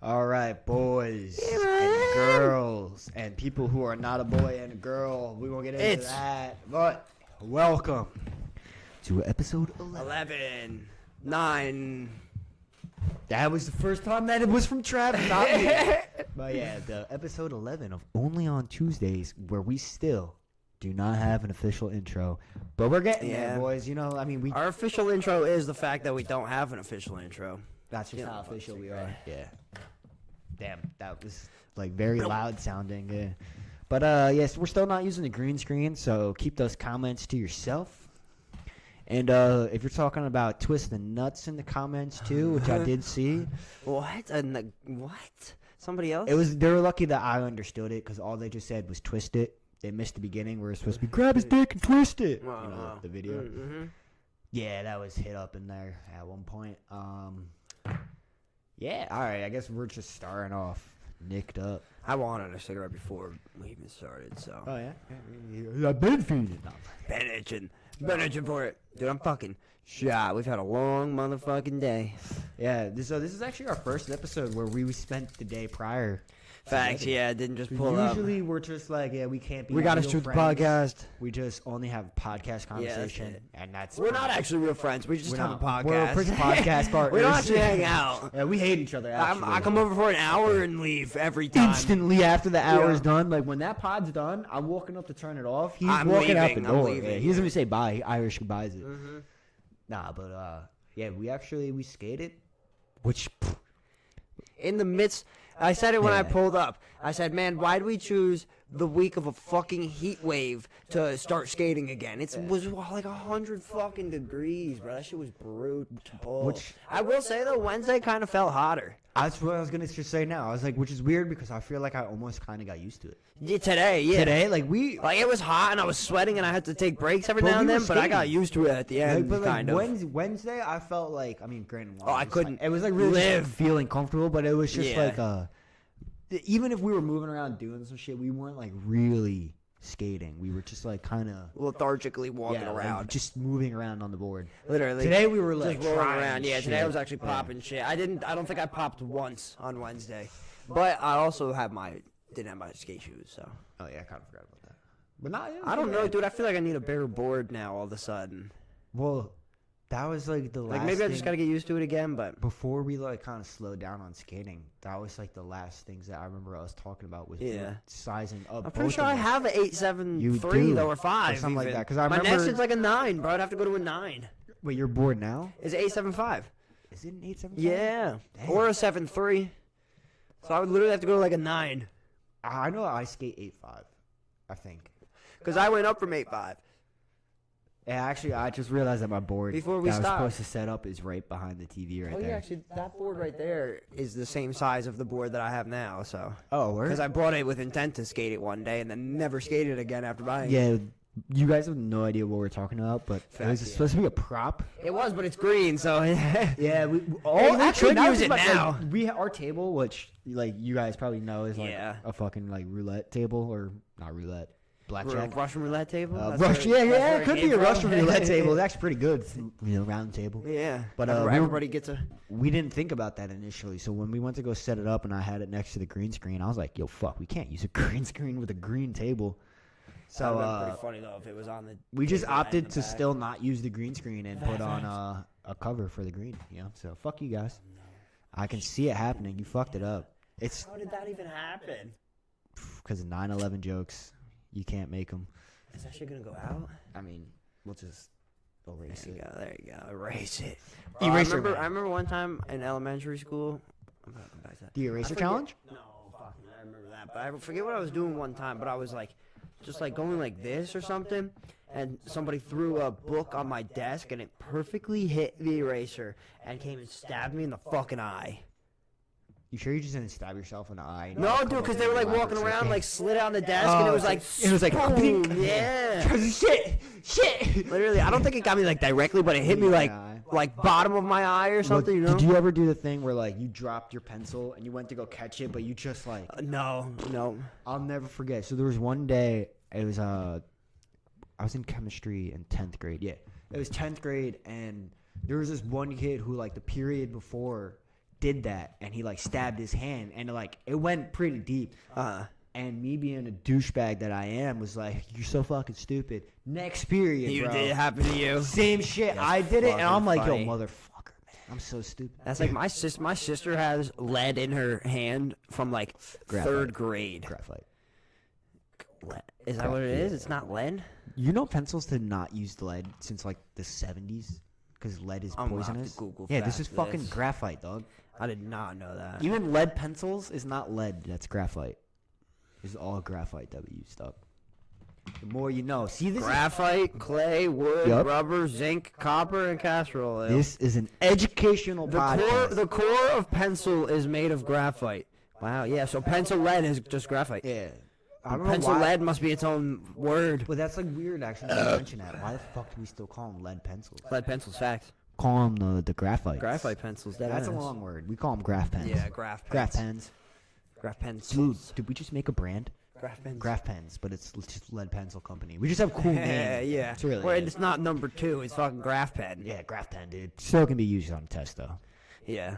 All right, boys and girls and people who are not a boy and a girl. We won't get into that. But welcome to episode 11. 9. That was the first time that it was from Travis, not me. But yeah, the episode 11 of Only on Tuesdays, where we still do not have an official intro. But we're getting there, boys. You know, I mean, Our official intro is the fact that we don't have an official intro. That's just how official we are. Yeah. Damn, that was like very loud sounding. Yeah. But yes, we're still not using the green screen, so keep those comments to yourself. And if you're talking about twisting nuts in the comments too, which I did see. What? What? Somebody else? They were lucky that I understood it because all they just said was twist it. They missed the beginning where it's supposed to be grab his dick and twist it. You know, the video. Mm-hmm. Yeah, that was hit up in there at one point. Yeah, all right. I guess we're just starting off nicked up. I wanted a cigarette before we even started, so. Oh, yeah? I've been feeding it. Been itching for it. Dude, I'm fucking shot. We've had a long motherfucking day. Yeah, so this is actually our first episode where we spent the day prior. Facts, yeah, it didn't just pull up. Usually we're just like, yeah, we can't be. We gotta shoot the podcast. We just only have podcast conversation, and that's. We're not actually real friends. We just have a podcast. We're podcast partners. We don't actually hang out. Yeah, we hate each other. I come over for an hour and leave every time. Instantly after the hour's done, like when that pod's done, I'm walking up to turn it off. He's walking out the door. Yeah, he doesn't even say bye. He Irish goodbyes it. Mm-hmm. Nah, but yeah, we skated, which in the midst. I said it when I pulled up. I said, man, why'd we choose the week of a fucking heat wave to start skating again? It was like 100 fucking degrees, bro. That shit was brutal. Which I will say, though, Wednesday kind of felt hotter. That's what I was going to just say now. I was like, which is weird because I feel like I almost kind of got used to it. Yeah, today, like it was hot and I was sweating and I had to take breaks every now and then, but I got used to it at the end, kind of. Wednesday, I felt like, I mean, granted, I couldn't. It was like really feeling comfortable, but it was just like, even if we were moving around doing some shit, we weren't like really skating. We were just like kind of lethargically walking around, like just moving around on the board. Literally. Today we were like just rolling around. Yeah, today I was actually popping shit. I don't think I popped once on Wednesday, but I also didn't have my skate shoes. So. Oh yeah, I kind of forgot about that. But not. I don't know, dude. I feel like I need a bigger board now all of a sudden. Well, that was like the last. Like maybe I just gotta get used to it again, but before we like kind of slowed down on skating, that was like the last things that I remember us talking about was sizing up. I'm pretty sure I have an 8.73 though, or 5 or something like that. Because I my remember next is like a 9, bro. I'd have to go to a 9. Wait, you're bored now? It's 8.75. Is it an 8.75? Yeah, or a 7.3. So I would literally have to go to like a 9. I know I skate 8.5, I think. Because I went up from 8.5. Yeah, actually, I just realized that my board before we that I was supposed to set up is right behind the TV right there. Oh, yeah, actually, that board right there is the same size of the board that I have now, so. Oh, where? Because I brought it with intent to skate it one day and then never skated again after buying it. Yeah, you guys have no idea what we're talking about, but it was supposed to be a prop. It was, but it's green, so. Yeah, we could use it now. Like, our table, which like you guys probably know is like a fucking like roulette table, or not roulette. Blackjack. Russian roulette table? It could be a Russian roulette table. It's actually pretty good. Round table. Yeah. But everybody gets we didn't think about that initially. So when we went to go set it up and I had it next to the green screen, I was like, yo, fuck, we can't use a green screen with a green table. So pretty funny though if it was on the. We just opted to still not use the green screen and put on a cover for the green. You know, so fuck you guys. I can see it happening. You fucked it up. How did that even happen? Because of 9/11 jokes. You can't make them. Is that shit gonna go out? I mean, we'll just erase it. There you go. Erase it. Eraser. I remember one time in elementary school. The eraser challenge? No, fuck, I remember that. But I forget what I was doing one time. But I was like, just like going like this or something, and somebody threw a book on my desk, and it perfectly hit the eraser and came and stabbed me in the fucking eye. You sure you just didn't stab yourself in the eye? No, dude, because they were like walking around, like slid on the desk, and it was like, boom, yeah. Shit. Literally, I don't think it got me like directly, but it hit me like bottom of my eye or something. You know? Did you ever do the thing where like you dropped your pencil and you went to go catch it, but you just like? No. I'll never forget. So there was one day. It was I was in chemistry in 10th grade. Yeah, it was 10th grade, and there was this one kid who like the period before did that, and he like stabbed his hand, and like it went pretty deep. And me being a douchebag that I am was like, you're so fucking stupid. Next period, bro. Did it happen to you? Same shit. That's I did it, and I'm like, funny. yo, motherfucker, man. I'm so stupid. That's like my sister has lead in her hand from like Graphite. 3rd grade. Graphite. Is that what it is? It's not lead? You know pencils did not use lead since like the 70s because lead is I'm gonna have to poisonous. Google Yeah, this is fact fucking this. graphite, dog. I did not know that. Even lead pencils is not lead. That's graphite. It's all graphite that we use, dog. The more you know. See, this Graphite, clay, wood, Yup. rubber, zinc, copper, and casserole oil. this is an educational podcast. The core of pencil is made of graphite. Wow, yeah, so pencil lead is just graphite. Yeah. I don't know Pencil why, lead must be its own word. but that's like weird actually to mention that. Why the fuck do we still call them lead pencils? Lead pencils, facts. Call them the graphite. Graphite pencils, That's a long word. We call them graph pens. Yeah, graph pens. Graph pens. Graph pens. Dude, did we just make a brand? Graph pens. Graph pens, but it's just lead pencil company. We just have cool names. Yeah. It's really Well, it. it's not number 2. It's fucking graph pen. Yeah, graph pen, dude. Still can be used on a test though. Yeah.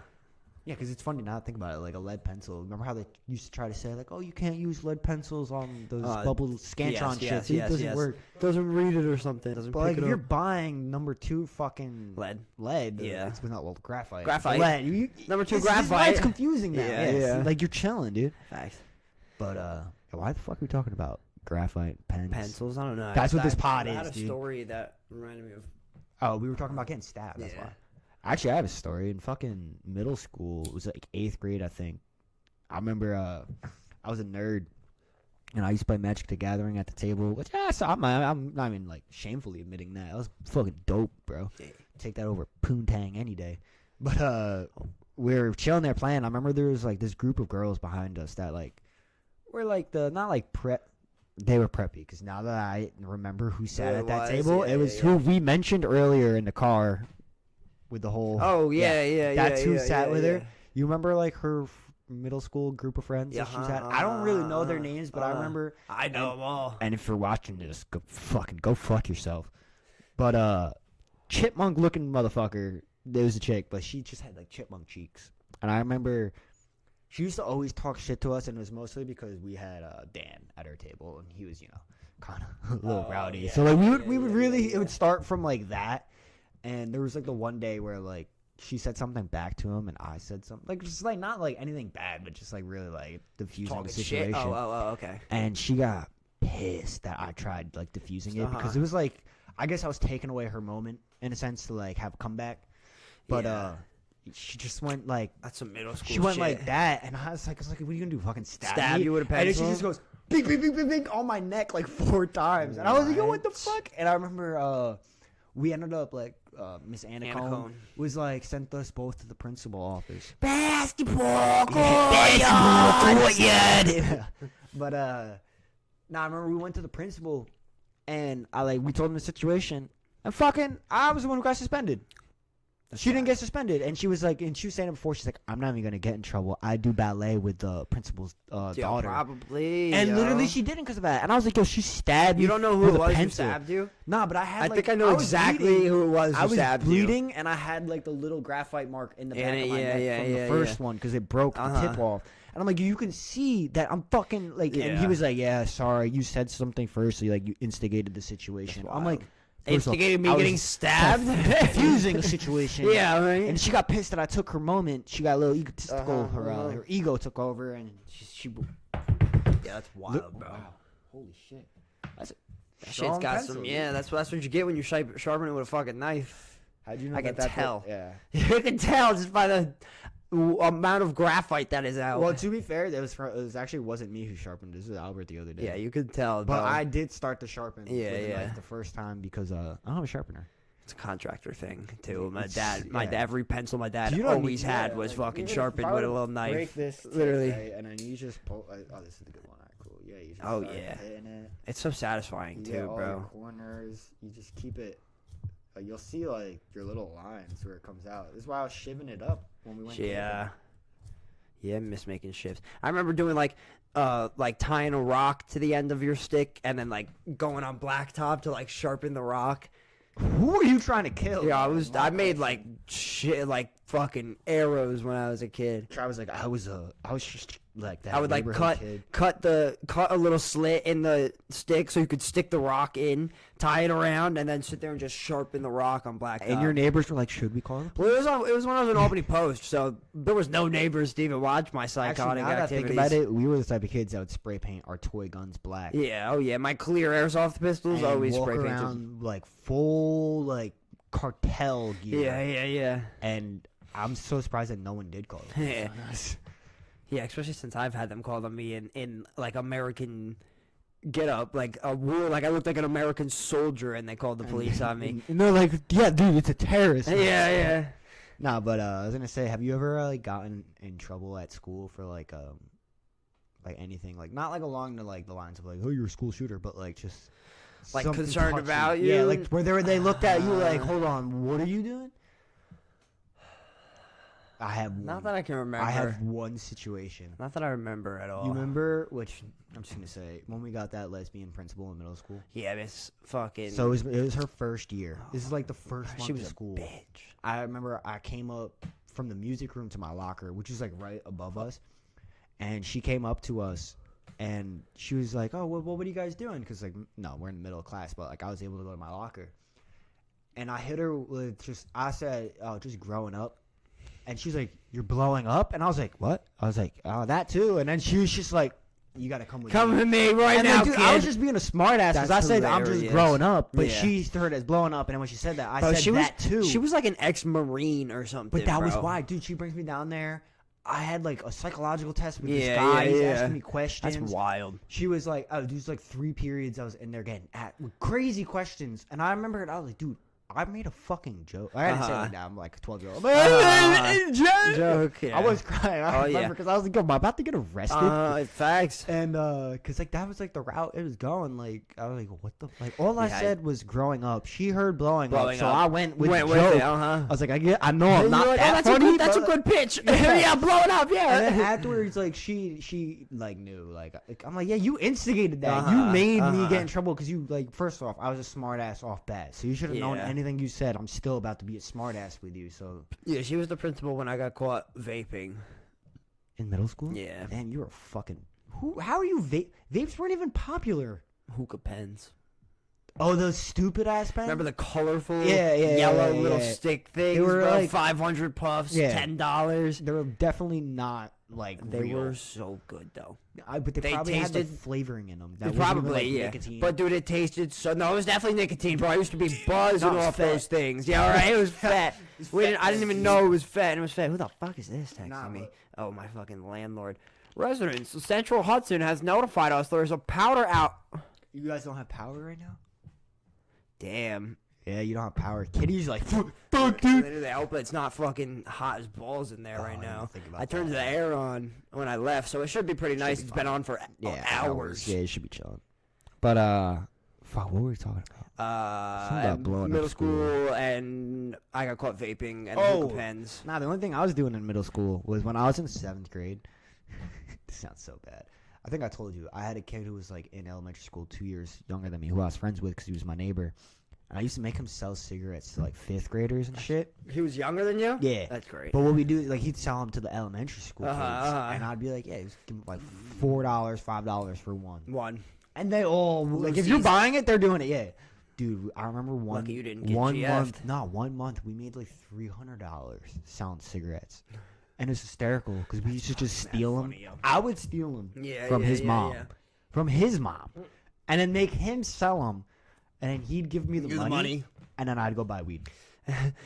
Yeah, because it's funny now to think about it. Like a lead pencil. Remember how they used to try to say like, oh, you can't use lead pencils on those bubble Scantron shit. It doesn't work. Doesn't read it or something. Doesn't But pick like, it if you're up. buying number 2 fucking Lead. yeah, it's not graphite. Graphite. Lead. You, Number 2 this is why graphite. it's confusing now. Yeah, Yeah, yeah. like you're chilling, dude. Facts. But why the fuck are we talking about graphite pens? Pencils. I don't know. That's what this I pod had is, a dude. story that reminded me of. Oh, we were talking about getting stabbed. That's Yeah. why. Actually, I have a story in fucking middle school. It was like 8th grade, I think. I remember I was a nerd, and I used to play Magic the Gathering at the table. Which so I'm not even like shamefully admitting that. I was fucking dope, bro. Yeah. Take that over Poontang any day. But we were chilling there playing. I remember there was like this group of girls behind us that like were like not like prep. They were preppy because now that I remember who sat at that table, it was who we mentioned earlier in the car with the whole. Oh yeah. That's who sat with her. yeah. You remember like her middle school group of friends that she's had? I don't really know their names, but I remember. I know them all. And if you're watching this, go fuck yourself. But chipmunk looking motherfucker. There was a chick, but she just had like chipmunk cheeks. And I remember she used to always talk shit to us, and it was mostly because we had Dan at our table, and he was kind of a little rowdy. yeah. So like we would really it would start from like that. And there was like the one day where like she said something back to him and I said something like just like not like anything bad, but just like really like diffusing Talking the situation. shit. Oh, okay. And she got pissed that I tried like diffusing it because it was like I guess I was taking away her moment in a sense to like have a comeback. But she just went like That's some middle school. she went shit. like that, and I was like, what are you gonna do? Fucking Stab me? you with a And then she pencil? just goes bing, bing, bing, bing, bing on my neck like 4 times, and I was like, yo, what the fuck? And I remember we ended up like Miss Anna Cone was like sent us both to the principal office. Basketball court, yeah. But I remember we went to the principal, and we told him the situation, and fucking I was the one who got suspended. She didn't get suspended, and she was saying it before. She's like, "I'm not even gonna get in trouble. I do ballet with the principal's daughter." Probably. And literally, she didn't because of that. And I was like, "Yo, she stabbed me." You don't know who with it a was who pencil. stabbed you? Nah, but I had. I think I know exactly who it was who I was stabbed you. bleeding, and I had like the little graphite mark in the back of my neck from the first one because it broke the tip off. And I'm like, you can see that I'm fucking like. And he was like, "Yeah, sorry, you said something first, so you instigated the situation." I'm like. Instigated me getting stabbed? Diffusing a situation. Yeah, right. And she got pissed that I took her moment. She got a little egotistical. Her ego took over, and she Yeah, that's wild, bro. Wow. Holy shit. That shit's got some. Yeah, that's what you get when you sharpen it with a fucking knife. How'd you know I can that tell. Yeah. You can tell just by the amount of graphite that is out. Well, to be fair, it wasn't me who sharpened. This was Albert the other day. Yeah, you could tell. But bro. I did start to sharpen. Yeah, with a yeah. knife the first time because I don't have a sharpener. It's a contractor thing too. My It's- dad, yeah. every pencil my dad You don't always need- had yeah, was like, fucking even if sharpened I with a were little to knife. break this tip, Literally. right, and then you just pull. Oh, this is the good one. All right, cool. Yeah, you just Oh, start yeah. hitting it. It's so satisfying Yeah, too, all bro. your corners. You just keep it. You'll see like your little lines where it comes out. This is why I was shivving it up when we went. Yeah. Yeah, I miss making shifts. I remember doing like tying a rock to the end of your stick and then like going on blacktop to like sharpen the rock. Who are you trying to kill? Yeah, I made like shit, like fucking arrows when I was a kid. I was like, I was just like that. I would like neighborhood cut a little slit in the stick so you could stick the rock in, tie it around, and then sit there and just sharpen the rock on black. And your neighbors were like, should we call them? Well, it was when I was in Albany Post, so there was no neighbors to even watch my psychotic Actually, now activities. that I think about it, we were the type of kids that would spray paint our toy guns black. Yeah, oh yeah, my clear airsoft pistols And always walk spray painted. around like full like cartel gear. Yeah. And I'm so surprised that no one did call them. Yeah. Yeah, especially since I've had them call on me in like American get up, like a rule, like I looked like an American soldier, and they called the police on me. And they're like, yeah, dude, it's a terrorist. Yeah. Nah, but I was gonna say, have you ever like gotten in trouble at school for like anything, like not like along the like the lines of like, oh, you're a school shooter, but like just Like something concerned touchy. about you? Yeah, like where they looked at you like, hold on, what are you doing? I have one. Not that I can remember. I have one situation. Not that I remember at all. You remember, which I'm just gonna say, when we got that lesbian principal in middle school. Yeah, Miss fucking. So it was her first year. This is like the first month she was of school. a bitch. I remember I came up from the music room to my locker, which is like right above us, and she came up to us, and she was like, "Oh, well, what are you guys doing?" Because like, no, we're in the middle of class, but like I was able to go to my locker, and I hit her with I said, "Oh, just growing up." And she's like, "You're blowing up?" And I was like, "What?" I was like, "Oh, that too." And then she was just like, "You got to come with me." Come with me right And now, then, dude, kid. I was just being a smart ass because I That's said I'm just hilarious. growing up, but Yeah. she heard it as blowing up. And then when she said that, I Bro, said she was, that too. She was like an ex-Marine or something. But that was bro. why, dude. She brings me down there. I had like a psychological test with this Yeah, guy. yeah, He's yeah. asking me questions. That's wild. She was like, "Oh, there's like 3 periods I was in there getting at with crazy questions." And I remember it. I was like, "Dude, I made a fucking joke." I didn't say it like that. I'm like a 12-year-old. Joke. Yeah. I was crying. I remember because I was like, "I'm about to get arrested." Facts. And cause like that was like the route it was going. Like I was like, what the like? All I said was growing up. She heard blowing up, so I went with the joke. it. I was like, I know I'm not Like, that oh, funny. that's a good pitch. Yeah, blowing up. Yeah. And then afterwards, like she like knew. Like I'm like, yeah, you instigated that. You made me get in trouble because you like. First off, I was a smart ass off bat, so you should have known Yeah. anything you said. I'm still about to be a smart ass with you. So Yeah, she was the principal when I got caught vaping. in middle school, Yeah. man, you were fucking. How are you vapes weren't even popular. Hookah pens. Oh, those stupid ass pens. Remember the colorful yeah, yellow little yeah. stick things? They were bro? like 500 puffs, Yeah. $10. They were definitely not like They real. were so good though. But they probably had tasted- like flavoring in them. That It wasn't even, probably, like, yeah. nicotine. But dude, it tasted so. No, it was definitely nicotine, bro. I used to be buzzing No, it was off fat. those things. Yeah, all right, it was fat. I didn't even know it was fat. And it was fat. Who the fuck is this texting me? Oh, my fucking landlord. Residents, Central Hudson has notified us there's a powder out. You guys don't have power right now? Damn. Yeah, you don't have power. Kitty's like, fuck, dude. Literally, I hope it's not fucking hot as balls in there right I didn't now. think about I turned that. the air on when I left, so it should be pretty nice. It's been on for hours. Yeah, it should be chilling. But, fuck, what were we talking about? Something about blowing up middle school. school, and I got caught vaping and Oh. hookah pens. Nah, the only thing I was doing in middle school was when I was in 7th grade. This sounds so bad. I think I told you. I had a kid who was, like, in elementary school 2 years younger than me, who I was friends with because he was my neighbor. And I used to make him sell cigarettes to, like, 5th graders and shit. He was younger than you? Yeah. That's great. But what we do, like, he'd sell them to the elementary school kids. Uh-huh. And I'd be like, yeah, just give them, like, $4, $5 for one. One. And they all, like, if you're buying it, they're doing it, yeah. Dude, I remember Lucky you didn't get one GF'd. month, 1 month, we made, like, $300 selling cigarettes. And it's hysterical because we used to just steal them. funny, yo. I would steal them Yeah, from yeah, his yeah, mom. yeah. From his mom. And then make him sell them. And then he'd give me the You the money. And then I'd go buy weed.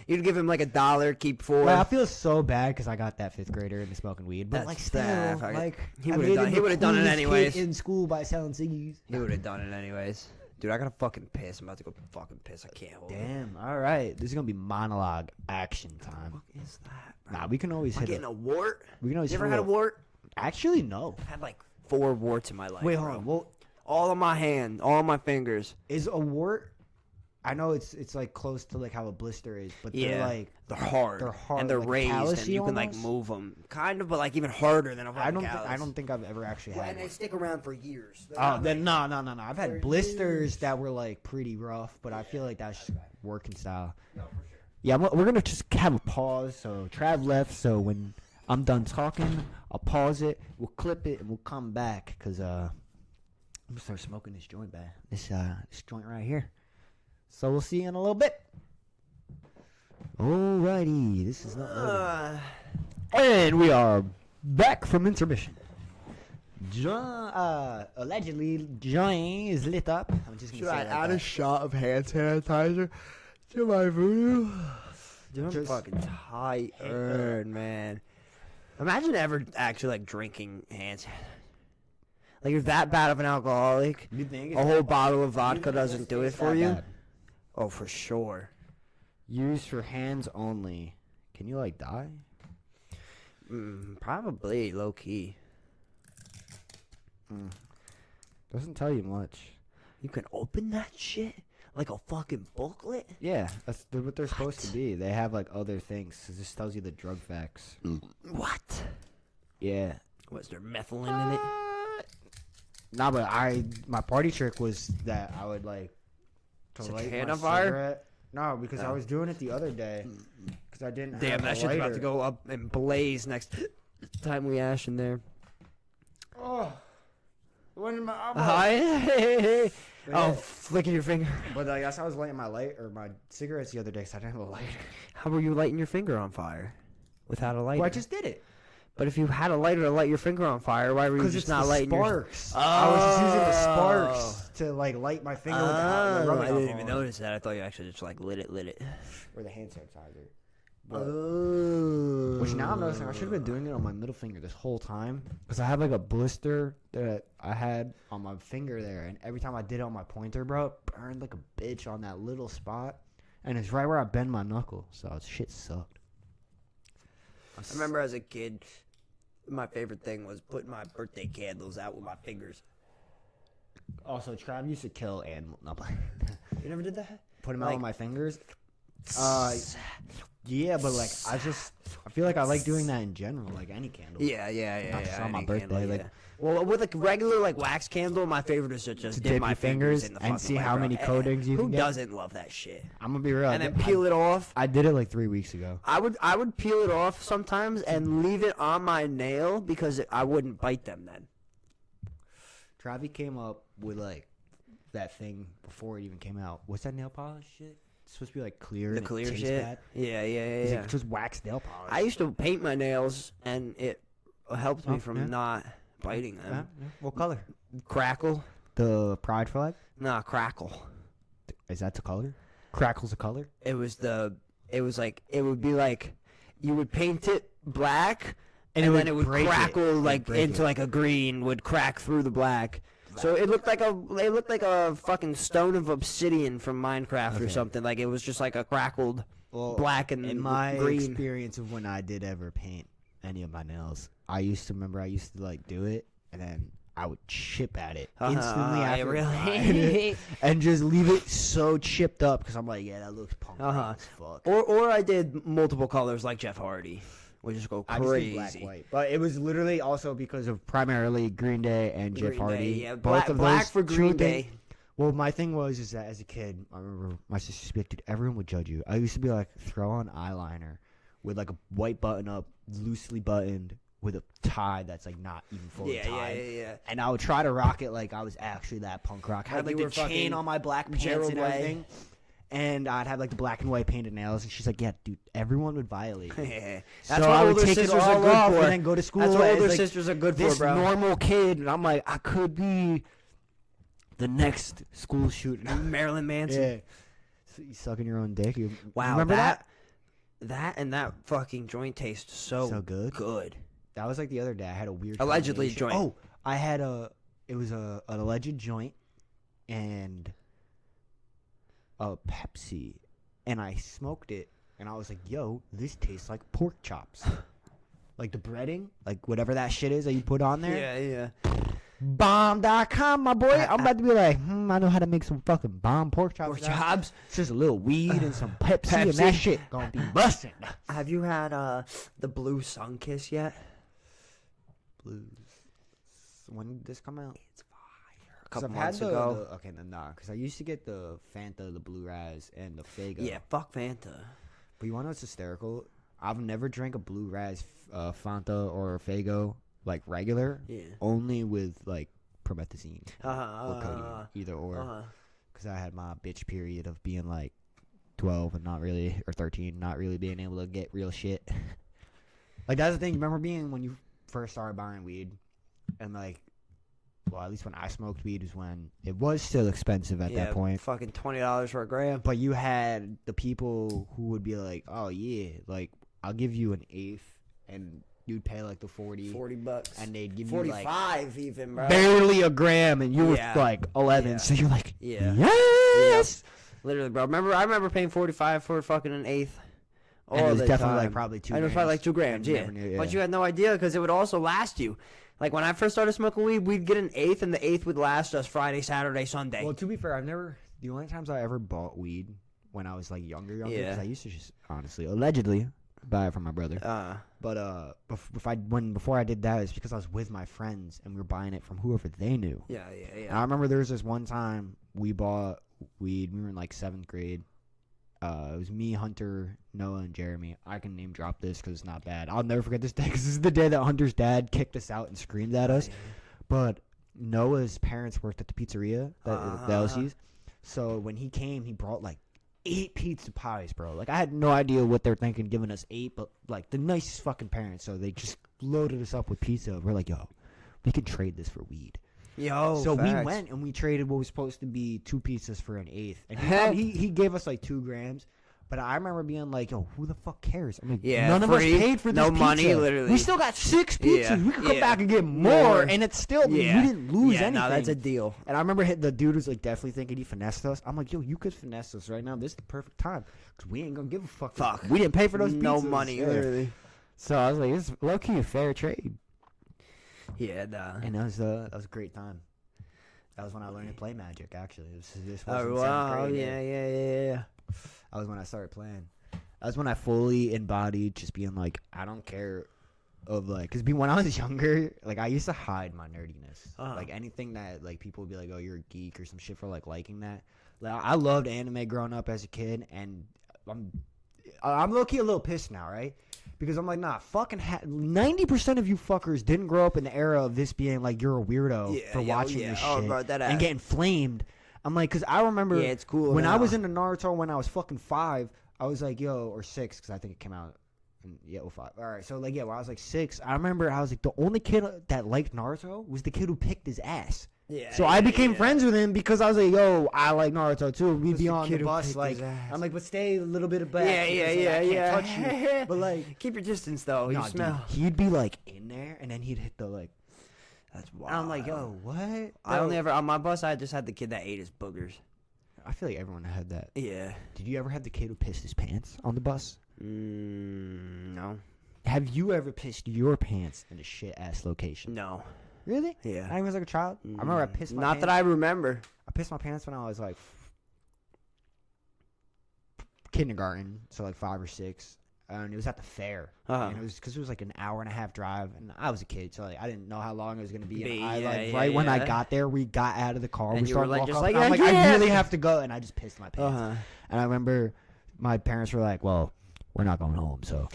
You'd give him like $1, keep 4. Like, I feel so bad because I got that 5th grader into smoking weed. But, That's like, still, bad. Fuck it. like, He I would've made done- him he the would've done it coolest kid anyways. in school by selling ciggies. He would have done it anyways. Dude, I gotta fucking piss. I'm about to go fucking piss. I can't hold it. Damn. All right. This is going to be monologue action time. What is that, bro? Nah, we can always I'm hit getting a wart. We can always You ever hit had a wart? Actually, no. I've had like 4 warts in my life. Wait, bro. hold on. Well, All on my hand, all on my fingers. is a wart I know it's like close to like how a blister is, but Yeah. they're hard. They're hard, And they're like raised, and callousy you can like almost? move them, kind of, but like even harder than a fucking callus. I don't think I've ever actually Well, had and they one. stick around for years. They're Oh, not then like- no. I've they're had blisters huge. that were like pretty rough, but I feel like that's working style. No, for sure. Yeah, we're gonna just have a pause. So Trav left. So when I'm done talking, I'll pause it. We'll clip it and we'll come back because I'm gonna start smoking this joint back. This joint right here. So we'll see you in a little bit. Alrighty, this is not loading. And we are back from intermission. Allegedly, Johnny is lit up. I'm just gonna Should say I it like add that. a shot of hand sanitizer to my voodoo? Dude, I'm Just- fucking tired, man. Imagine ever actually like drinking hand sanitizer. Like you're that bad of an alcoholic. You think A whole bottle of vodka doesn't do it it's for that you. bad? Oh, for sure. Used for hands only. Can you like die? Probably low key. Doesn't tell you much. You can open that shit like a fucking booklet. Yeah, that's what they're supposed to be. They have like other things. It just tells you the drug facts. What? Yeah. Was there methylene in it? Nah, but my party trick was that I would like to Set your light hand my on fire? cigarette. No, because I Oh. was doing it the other day. Because I didn't. Damn, have that a shit's about lighter. to go up and blaze next time we ash in there. Oh, when in my elbow. Hi. Yeah. Oh, flicking your finger. But I guess I was lighting my cigarettes the other day because I didn't have a lighter. How were you lighting your finger on fire without a lighter? Well, I just did it. But if you had a lighter to light your finger on fire, why were you Because just it's not the lighting sparks. your? I was just using the Oh. sparks to like light my finger with the I rubbing didn't alcohol even notice that. I thought you actually just like lit it. or the hand sanitizer. But, Oh. which now I'm noticing I should have been doing it on my middle finger this whole time because I had like a blister that I had on my finger there, and every time I did it on my pointer, bro, it burned like a bitch on that little spot, and it's right where I bend my knuckle, so shit sucked. I remember as a kid, my favorite thing was putting my birthday candles out with my fingers. Also, Trav used to kill animals. No, You never did that? put them out Like- on my fingers. Yeah, but like I feel like I like doing that in general, like any candle. Yeah. Not just on my any birthday, candle, like- yeah. Well, with a regular like wax candle, my favorite is to just dip dip my your fingers fingers in the and fucking see light, how bro. many coatings you Who can get? doesn't love that shit? I'm gonna be real. And then peel it off. I did it like 3 weeks ago. I would peel it off sometimes and leave it on my nail because I wouldn't bite them then. Travi came up with like that thing before it even came out. What's that nail polish shit? It's supposed to be like clear. The and it clear tastes shit. bad. Yeah. It's like just wax nail polish. I used to paint my nails and it helped me Oh, from yeah. not biting them. Yeah. What color? Crackle? The pride flag. Nah, crackle. Is that the color? Crackle's a color. It was like it would be like you would paint it black and then it would break crackle It'd like break into it. like a green, would crack through the black. So it looked like a fucking stone of obsidian from Minecraft or Okay. something. Like it was just like a crackled Well, black and in my green. experience of when I did ever paint any of my nails, I used to like do it and then I would chip at it instantly after drying it, and just leave it so chipped up because I'm like, yeah, that looks punk rock as fuck. Or I did multiple colors like Jeff Hardy. We just go I just crazy. did black, white. But it was literally also because of primarily Green Day and Jeff Green Hardy. Day, yeah. Both of Black those for two Green things- Day. Well, my thing was that as a kid, I remember my sister used to be like, dude, everyone would judge you. I used to be like, throw on eyeliner with like a white button up, loosely buttoned, with a tie that's like not even fully tied. Yeah. And I would try to rock it like I was actually that punk rock. I had Like like you the were chain fucking on my black pants Gerald and Way. everything. And I'd have like the black and white painted nails. And she's like, yeah, dude, everyone would violate you. That's So what I would older take it sisters are all good off for. and then go to school. That's what as, older like, sisters are good for, this bro. normal kid, and I'm like, I could be the next school shooter. Marilyn Manson. Yeah. So you sucking your own dick. You Wow, remember that? That and that fucking joint tastes so good. Good. That was like the other day. I had a weird Allegedly combination. joint. Oh, I had it was an alleged joint and a Pepsi, and I smoked it, and I was like, yo, this tastes like pork chops. Like the breading, like whatever that shit is that you put on there. Yeah. bomb.com, my boy. I'm about to be like, I know how to make some fucking bomb pork chops. Pork chops. It's just a little weed and some Pepsi, and that shit gonna be busting. Have you had the Blue Sun Kiss yet? Blues. When did this come out? It's fire. A couple I've months had ago. Okay, nah, because I used to get the Fanta, the Blue Raz, and the Fago. Yeah, fuck Fanta. But you want to know what's hysterical? I've never drank a Blue Raz Fanta or Fago like regular. Yeah. Only with like promethazine or codeine, either or. Because I had my bitch period of being like 12 and not really, or 13, not really being able to get real shit. Like that's the thing. Remember being when you first started buying weed, and like, well, at least when I smoked weed was when it was still expensive at that point. Fucking $20 for a gram. But you had the people who would be like, "Oh yeah, like I'll give you an eighth," and you'd pay like the $40, and they'd give you like 45 even, bro. barely a gram, and you were like 11. Yeah. So you're like, yes, literally, bro. I remember paying 45 for fucking an eighth. And it was definitely like probably 2 grams. And it was probably like 2 grams, yeah. But you had no idea because it would also last you. Like when I first started smoking weed, we'd get an eighth, and the eighth would last us Friday, Saturday, Sunday. Well, to be fair, the only times I ever bought weed when I was like younger, because I used to just honestly, allegedly, buy it from my brother. But before I did that, it's because I was with my friends and we were buying it from whoever they knew. Yeah. And I remember there was this one time we bought weed. We were in like 7th grade. It was me, Hunter, Noah, and Jeremy. I can name drop this because it's not bad. I'll never forget this day because this is the day that Hunter's dad kicked us out and screamed at us. But Noah's parents worked at the pizzeria, the LC's. So when he came, he brought like 8 pizza pies, bro. Like I had no idea what they're thinking giving us 8, but like the nicest fucking parents. So they just loaded us up with pizza. We're like, yo, we can trade this for weed. So facts. we went and we traded what was supposed to be 2 pizzas for an eighth, and he gave us like 2 grams. But I remember being like, "Yo, who the fuck cares?" I mean, none of us paid for this no pizza. money, literally. We still got 6 pizzas. We could come back and get more, and it's still we didn't lose anything. No, that's a deal. And I remember the dude was like definitely thinking he finessed us. I'm like, "Yo, you could finesse us right now. This is the perfect time because we ain't gonna give a fuck. We didn't pay for those pizzas. No money, literally." So I was like, "It's low key a fair trade." Yeah, nah. And that was a great time. That was when I learned to play Magic, actually. This was Oh, wow. Yeah. That was when I started playing. That was when I fully embodied just being like, I don't care of like, because when I was younger, like I used to hide my nerdiness. Like anything that like people would be like, oh, you're a geek or some shit for like liking that. Like, I loved anime growing up as a kid, and I'm low-key a little pissed now, right? Because I'm like, nah, fucking 90% of you fuckers didn't grow up in the era of this being like you're a weirdo for watching this shit bro, and getting flamed. I'm like, because I remember it's cool when now. I was into Naruto when I was fucking 5, I was like, yo, or 6, because I think it came out in 05. All right, so like, yeah, when I was like 6, I remember I was like, the only kid that liked Naruto was the kid who picked his ass. So I became friends with him because I was like, yo, I like Naruto too. We'd be on the bus, like, I'm like, but stay a little bit back. I can't touch you. But like, keep your distance though. You smell. Dude, he'd be like in there, and then he'd hit the like. That's wild. And I'm like, yo, what? I only ever on my bus. I just had the kid that ate his boogers. I feel like everyone had that. Yeah. Did you ever have the kid who pissed his pants on the bus? No. Have you ever pissed your pants in a shit ass location? No. Really? Yeah. I was like a child. I remember I pissed my pants. Not that I remember. I pissed my pants when I was like kindergarten, so like 5 or 6. And it was at the fair. And it was because it was like an hour and a half drive, and I was a kid, so like I didn't know how long it was gonna be. And when I got there, we got out of the car. And we started like, walking just up, like, and I'm like, I really have to go, and I just pissed my pants. And I remember my parents were like, "Well, we're not going home, so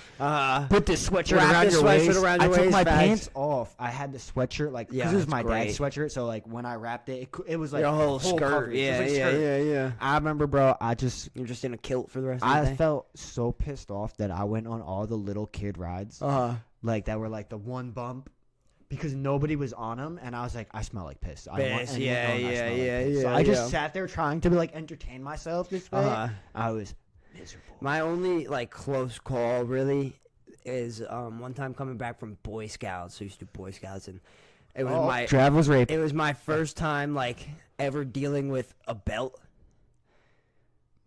put this sweatshirt around your waist." I took my pants off. I had the sweatshirt because it was my dad's sweatshirt. So like when I wrapped it, it was like your whole skirt. Coverage. Yeah. I remember, bro. You're just in a kilt for the rest of the day. I felt so pissed off that I went on all the little kid rides, like that were like the one bump, because nobody was on them, and I was like, I smell like piss. So I just sat there trying to like entertain myself this way. I was miserable. My only like close call really is one time coming back from Boy Scouts. I used to do Boy Scouts, and it was Trav was raped. It was my first time like ever dealing with a belt.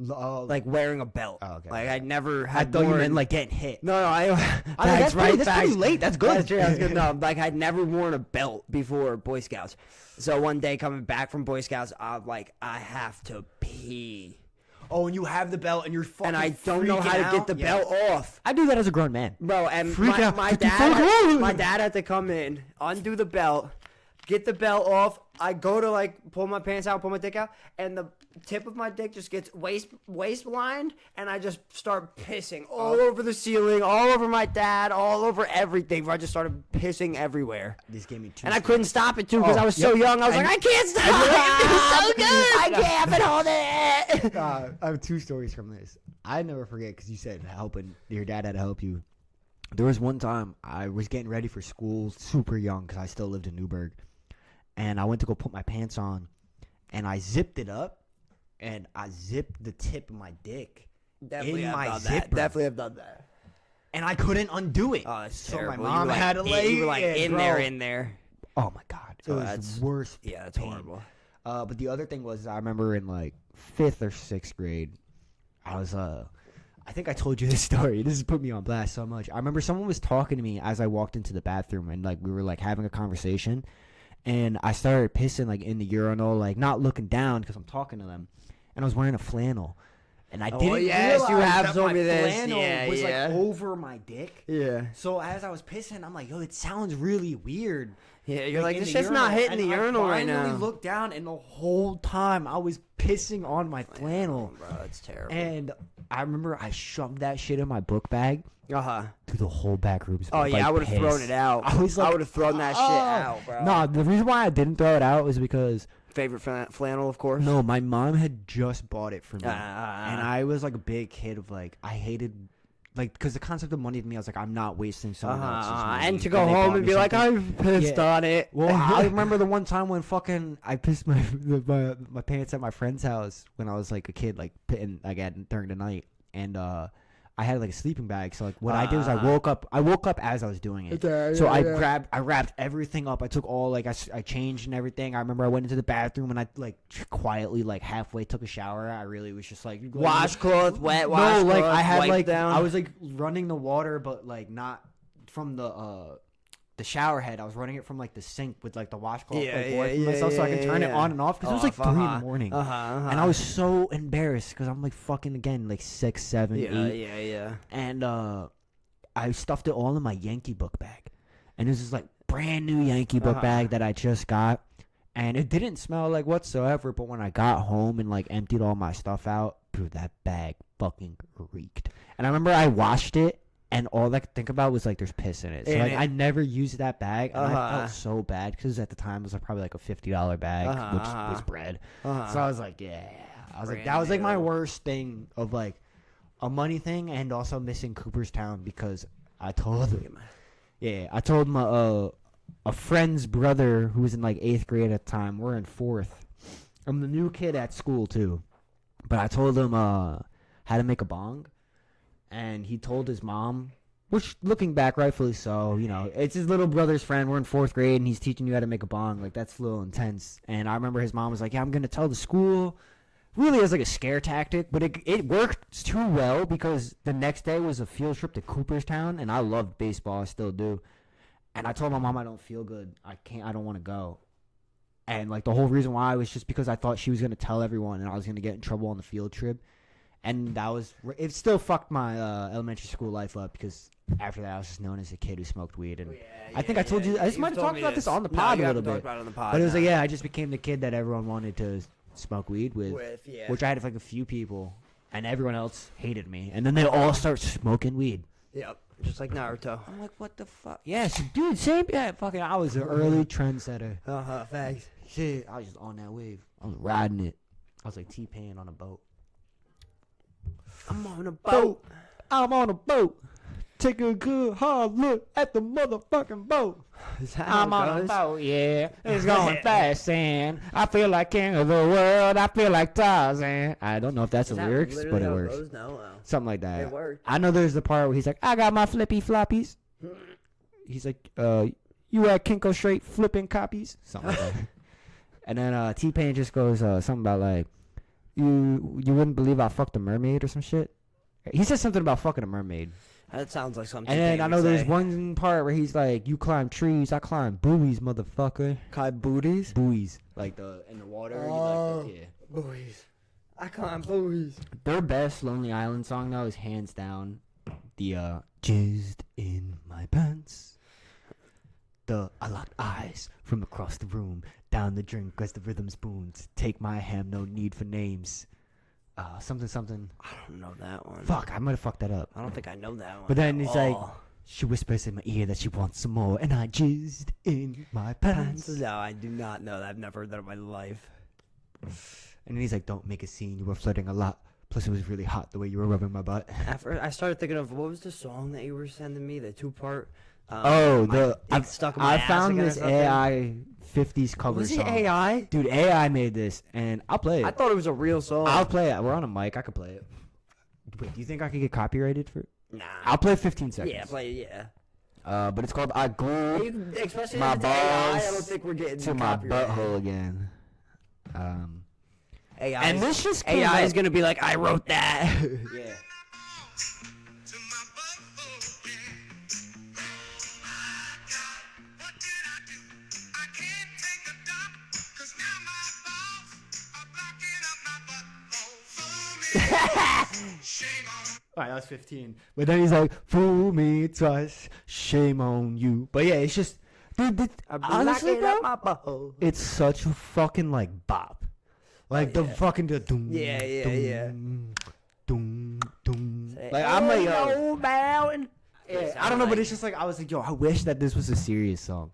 like wearing a belt. Oh, okay. Like I never I had. thought you worn, meant like getting hit. No, That's right. That's pretty late. That's good. That's true. That's good. No, like I'd never worn a belt before Boy Scouts. So one day coming back from Boy Scouts, I'm like, I have to pee. Oh, and you have the belt and you're fucking And I don't know how to get the belt off. I do that as a grown man. Bro, and Freak out. my Get the fuck out. my dad had to come in, undo the belt, get the belt off. I go to like pull my pants out, pull my dick out, and the tip of my dick just gets waistlined, and I just start pissing all over the ceiling, all over my dad, all over everything. I just started pissing everywhere. This gave me two. And I couldn't stop it too because Oh, I was so yep. young. I was like, I can't stop. It's so good. I can't. I've been holding it. I have two stories from this. I never forget because you said helping your dad had to help you. There was one time I was getting ready for school, super young because I still lived in Newburgh, and I went to go put my pants on, and I zipped it up, and I zipped the tip of my dick Definitely in have my done zipper, that. Definitely have done that. and I couldn't undo it. Oh, that's so terrible. my mom You were had to like, lay you were like it, in bro. there. Oh my god, it Oh, was that's- the worst. Yeah, that's pain. horrible. But the other thing was I remember in like 5th or 6th grade, I was I think I told you this story. This has put me on blast so much. I remember someone was talking to me as I walked into the bathroom, and like we were like having a conversation, and I started pissing like in the urinal, like not looking down because I'm talking to them, and I was wearing a flannel, and I didn't yes, you realize have that told my me this. flannel Yeah, was yeah. like over my dick. Yeah. So as I was pissing, I'm like, yo, it sounds really weird. Yeah, you're like, in this the shit's not hitting urinal. the And urinal right I now. finally looked down, and the whole time I was pissing on my flannel. Bro, that's terrible. And I remember I shoved that shit in my book bag Uh-huh. through the whole back room. Oh, yeah, I would have thrown it out. I was like, would have thrown that shit out, bro. No, the reason why I didn't throw it out was because Favorite flannel, of course. no, my mom had just bought it for me, Ah. and I was like a big kid of like I hated. Like, because the concept of money to me, I was like, I'm not wasting someone else's money. And to when go they home bought and me be like, something. I've pissed Yeah. on it. Well, I remember the one time when fucking I pissed my pants at my friend's house when I was like a kid, like again during the night, and I had like a sleeping bag. So like what I did was I woke up as I was doing it. So I wrapped everything up. I took all like I changed and everything. I remember I went into the bathroom and I like quietly like halfway took a shower. I really was just like Washcloth, wet no, washcloth. like I had wipe like down. I was like running the water, but like not from the shower head. I was running it from like the sink with like the washcloth, Yeah, like yeah, wiping yeah, myself so I yeah, could turn it yeah. on and off because it was like 3 in the morning, and I was so embarrassed because I'm like fucking again like 6, 7, 8, yeah. and I stuffed it all in my Yankee book bag, and it was this like brand new Yankee book bag that I just got. And it didn't smell like whatsoever, but when I got home and like emptied all my stuff out, dude, that bag fucking reeked. And I remember I washed it, and all I could think about was like there's piss in it. So like I never used that bag, and I felt so bad because at the time it was like probably like a $50 bag, which was bread. So I was like, I was like, that was like my worst thing of like a money thing, and also missing Cooperstown because I told my a friend's brother who was in like 8th grade at the time. We're in 4th. I'm the new kid at school too, but I told him how to make a bong, and he told his mom, which looking back, rightfully so. You know, it's his little brother's friend. We're in 4th grade, and he's teaching you how to make a bong. Like that's a little intense. And I remember his mom was like, "Yeah, I'm gonna tell the school." Really as like a scare tactic, but it worked too well because the next day was a field trip to Cooperstown, and I loved baseball. I still do. And I told my mom I don't feel good. I don't want to go. And like the whole reason why was just because I thought she was going to tell everyone and I was going to get in trouble on the field trip. And it still fucked my elementary school life up because after that I was just known as a kid who smoked weed. And I think I told you, I just might have talked about this on the pod a little bit. But it was like, I just became the kid that everyone wanted to smoke weed with, which I had like a few people and everyone else hated me. And then they all start smoking weed. Yep. Just like Naruto. I'm like, what the fuck? Yes, dude, same. Yeah, fucking. I was an early trendsetter. Thanks. Shit, I was just on that wave. I was riding it. I was like T-Pain on a boat. I'm on a boat. I'm on a boat. Take a good hard look at the motherfucking boat. Is that how I'm it on a goes? boat, yeah. It's going fast, and I feel like king of the world. I feel like Tarzan. I don't know if that's Is the that lyrics, literally but it how works. goes? No. Something like that. It worked. I know there's the part where he's like, I got my flippy floppies. He's like, you at Kinko Straight flipping copies? Something like that. And then T-Pain just goes something about like, you wouldn't believe I fucked a mermaid or some shit. He said something about fucking a mermaid. That sounds like something. And then I know there's there's one part where he's like, "You climb trees, I climb buoys, motherfucker." Climb booties. Buoys, like in the water. Yeah. Buoys. I climb buoys. Their best Lonely Island song though is hands down the "Jizzed in My Pants." I locked eyes from across the room, down the drink as the rhythm spoons. Take my ham, no need for names. Something. I don't know that one. Fuck, I might have fucked that up. I don't think I know that one. But then he's like, Oh. she whispers in my ear that she wants some more, and I jizzed in my pants. No, I do not know that. I've never heard that in my life. And then he's like, don't make a scene. You were flirting a lot. Plus, it was really hot the way you were rubbing my butt. After I started thinking of what was the song that you were sending me, the 2-part. I stuck in my ass found again or this something? AI 50s cover Was it song. AI? Dude, AI made this, and I'll play it. I thought it was a real song. I'll play it. We're on a mic. I could play it. Wait, do you think I could get copyrighted for it? Nah. I'll play 15 seconds. Yeah, play it. Yeah. But it's called I Glued Especially My if it's AI, I balls don't think we're getting to My copyrighted. Butthole again. AI. And this just came AI up- is gonna be like, I wrote that. Yeah. Alright, that was 15. But then he's like, fool me twice, shame on you. But yeah, it's just, dude, honestly, bro, it's such a fucking like bop. Like the fucking the doom. Yeah. Doom, doom. Like I'm like, yo, mountain. yeah, I don't know, but it's just like I was like, yo, I wish that this was a serious song.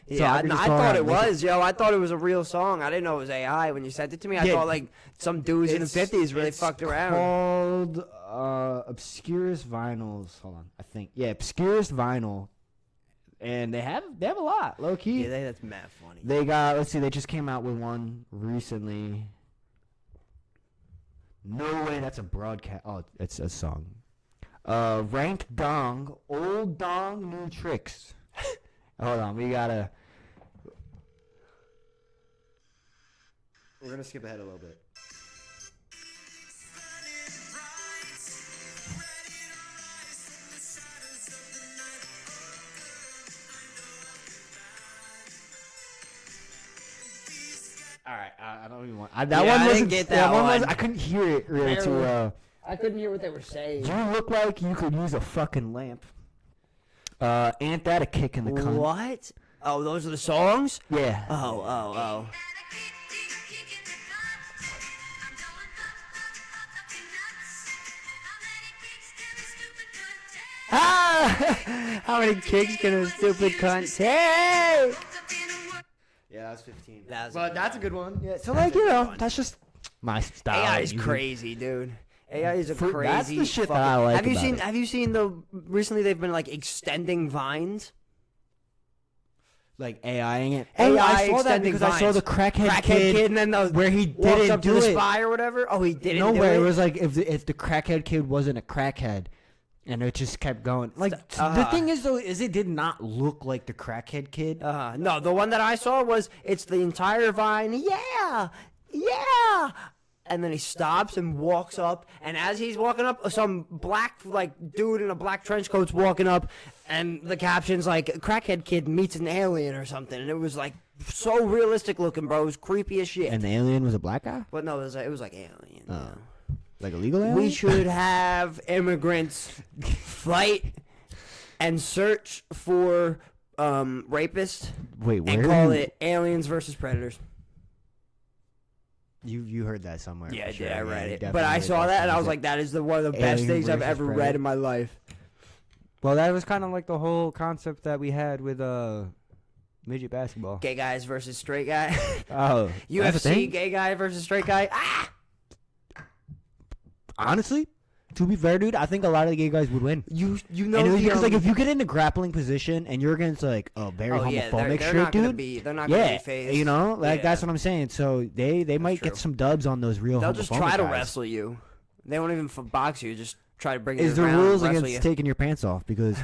Yeah, could I just go thought around it and listen. was, yo. I thought it was a real song. I didn't know it was AI when you sent it to me. I Yeah. thought like some dudes in the 50s really fucked around. Called Obscurest Vinyls. Hold on, I think Obscurest Vinyl, and they have a lot low key. Yeah, that's mad funny. They got, let's see, they just came out with one recently. No way, that's a broadcast. Oh, it's a song. Rank Dong, Old Dong, New Tricks. Hold on, we're gonna skip ahead a little bit. All right, I don't even want. That Yeah, one I didn't wasn't. get that one. one. I couldn't hear it really too well. I couldn't hear what they were saying. You look like you could use a fucking lamp. Ain't that a kick in the cunt? What? Oh, those are the songs? Yeah. Oh. How many kicks can a stupid cunt take? Yeah, that's 15. That's But that's a good one. Yeah. So like that's just my style. AI is You- crazy, dude. AI is a For- crazy. that's the shit that fucking- I like Have you about seen? it. Have you seen the? Recently, they've been like extending vines. Like AIing it. AI I saw that extending because I saw vines. the crackhead, Crackhead kid, kid, and then the where he walks didn't up to do the it. spy or whatever. Oh, he didn't. No do way. it. It was like if the crackhead kid wasn't a crackhead, and it just kept going. Like the thing is though, is it did not look like the crackhead kid. No, the one that I saw was it's the entire vine. Yeah. And then he stops and walks up, and as he's walking up, some black dude in a black trench coat's walking up, and the caption's like "crackhead kid meets an alien" or something, and it was like so realistic looking, bro. It was creepy as shit. And the alien was a black guy, But no, it was like alien. you know. like a legal alien. We should have immigrants fight and search for rapists Wait, where? and call it aliens versus predators. You heard that somewhere? Yeah, for I sure. did. I you read it. definitely But I heard saw that and I was somewhere. like, that is one of the best Alien things I've versus ever read Predator. in my life. Well, that was kind of like the whole concept that we had with midget basketball. Gay guys versus straight guy. Oh, that's a UFC thing? gay guy versus straight guy. Ah! Honestly, to be fair, dude, I think a lot of the gay guys would win. You know And it was the, because like if you get in the grappling position and you're against like a very homophobic they're shit, not gonna dude. be they're not gonna Yeah, be phased. you know, like Yeah. that's what I'm saying. So they might true. get some dubs on those real. They'll just homophobic try to guys. wrestle you. They won't even box you. Just try to bring you Is to the there ground and rules wrestle against you. taking your pants off? Because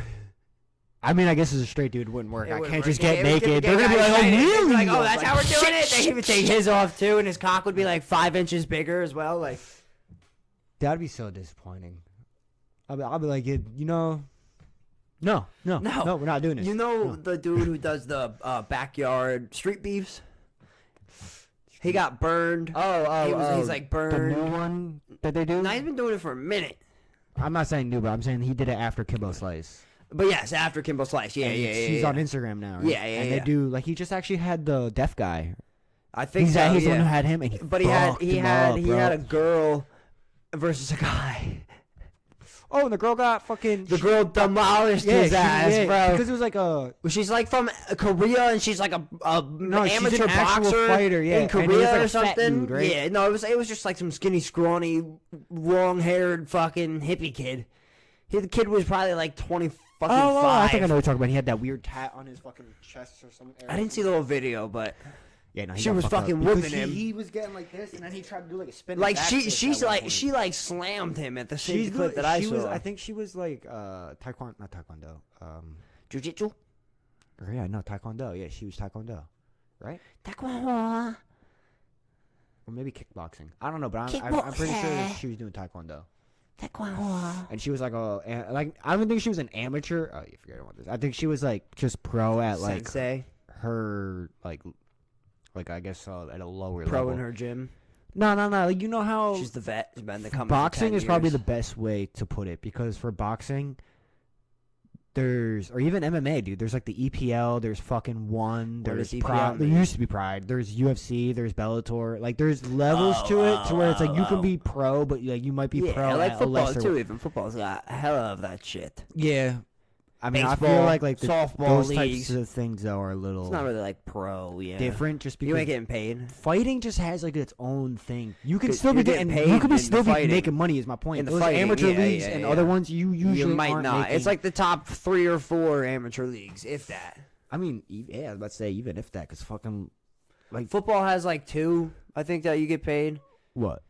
I mean, I guess as a straight dude, it wouldn't work. It I wouldn't can't work. just Yeah, get it would naked. get They're gonna be like, oh, excited. They'd really? be like, oh, that's how we're doing it. Shit. He would take his off too, and his cock would be like 5 inches bigger as well. Like, That'd be so disappointing. I'll be like, you know, no, we're not doing this. you know No. the dude who does the backyard street beefs? He got burned. He's like the burned. new one that they do. Now he's been doing it for a minute. I'm not saying new, but I'm saying he did it after Kimbo Slice. But yes, after Kimbo Slice. Yeah. She's on Instagram now, right? Yeah, And they do like he just actually had the deaf guy. I think He's so, the one who yeah. had him, and But he had a bro. girl versus a guy. Oh, and the girl got fucking. The girl demolished his ass, bro. Because it was like a. She's like from Korea, and she's like a she's amateur an actual boxer fighter, yeah. in And he was Korea like or a fat something. dude, right? Yeah, no, it was just like some skinny, scrawny, long-haired fucking hippie kid. The kid was probably like 25. I think I know what you're talking about. He had that weird tat on his fucking chest or something. I didn't see the whole video, but Yeah, no, he she got was fucked up fucking because whipping him. He was getting like this, and then he tried to do like a spin. like she like slammed him at the same clip that I saw. I think she was like not taekwondo. Jiu-jitsu? Yeah, no, taekwondo. Yeah, she was taekwondo, right? Taekwondo. Or maybe kickboxing. I don't know, but I'm pretty sure she was doing taekwondo. Taekwondo. And she was like I don't think she was an amateur. Oh, you forget about this. I think she was like just pro at like Sensei. her like I guess at a lower Pro level. in her gym. No. Like, you know how She's the vet. She's been in the company boxing for 10 is probably years. the best way to put it, because for boxing or even MMA, dude, there's like the EPL, there's fucking one, What there's does EPL Pride, there mean? used to be Pride, there's UFC, there's Bellator, like there's levels to it to where it's like you can be pro, but like you might be Yeah, pro like at a football lesser. too. Even football's got hella of that shit. Yeah, I mean, I feel Baseball, like softball those leagues. types of things though are a little It's not really like pro. Yeah. different, just You because ain't getting paid. fighting just has like its own thing. You can 'Cause still be you're getting getting paid you could be in still the be fighting. making money. Is my point. In the Those fighting, amateur yeah, leagues yeah, and yeah. other ones, you usually You might aren't not. making. It's like the top 3 or 4 amateur leagues, if that. I mean, yeah, I was about to say even if that, because fucking like Football has like 2. I think that you get paid. what?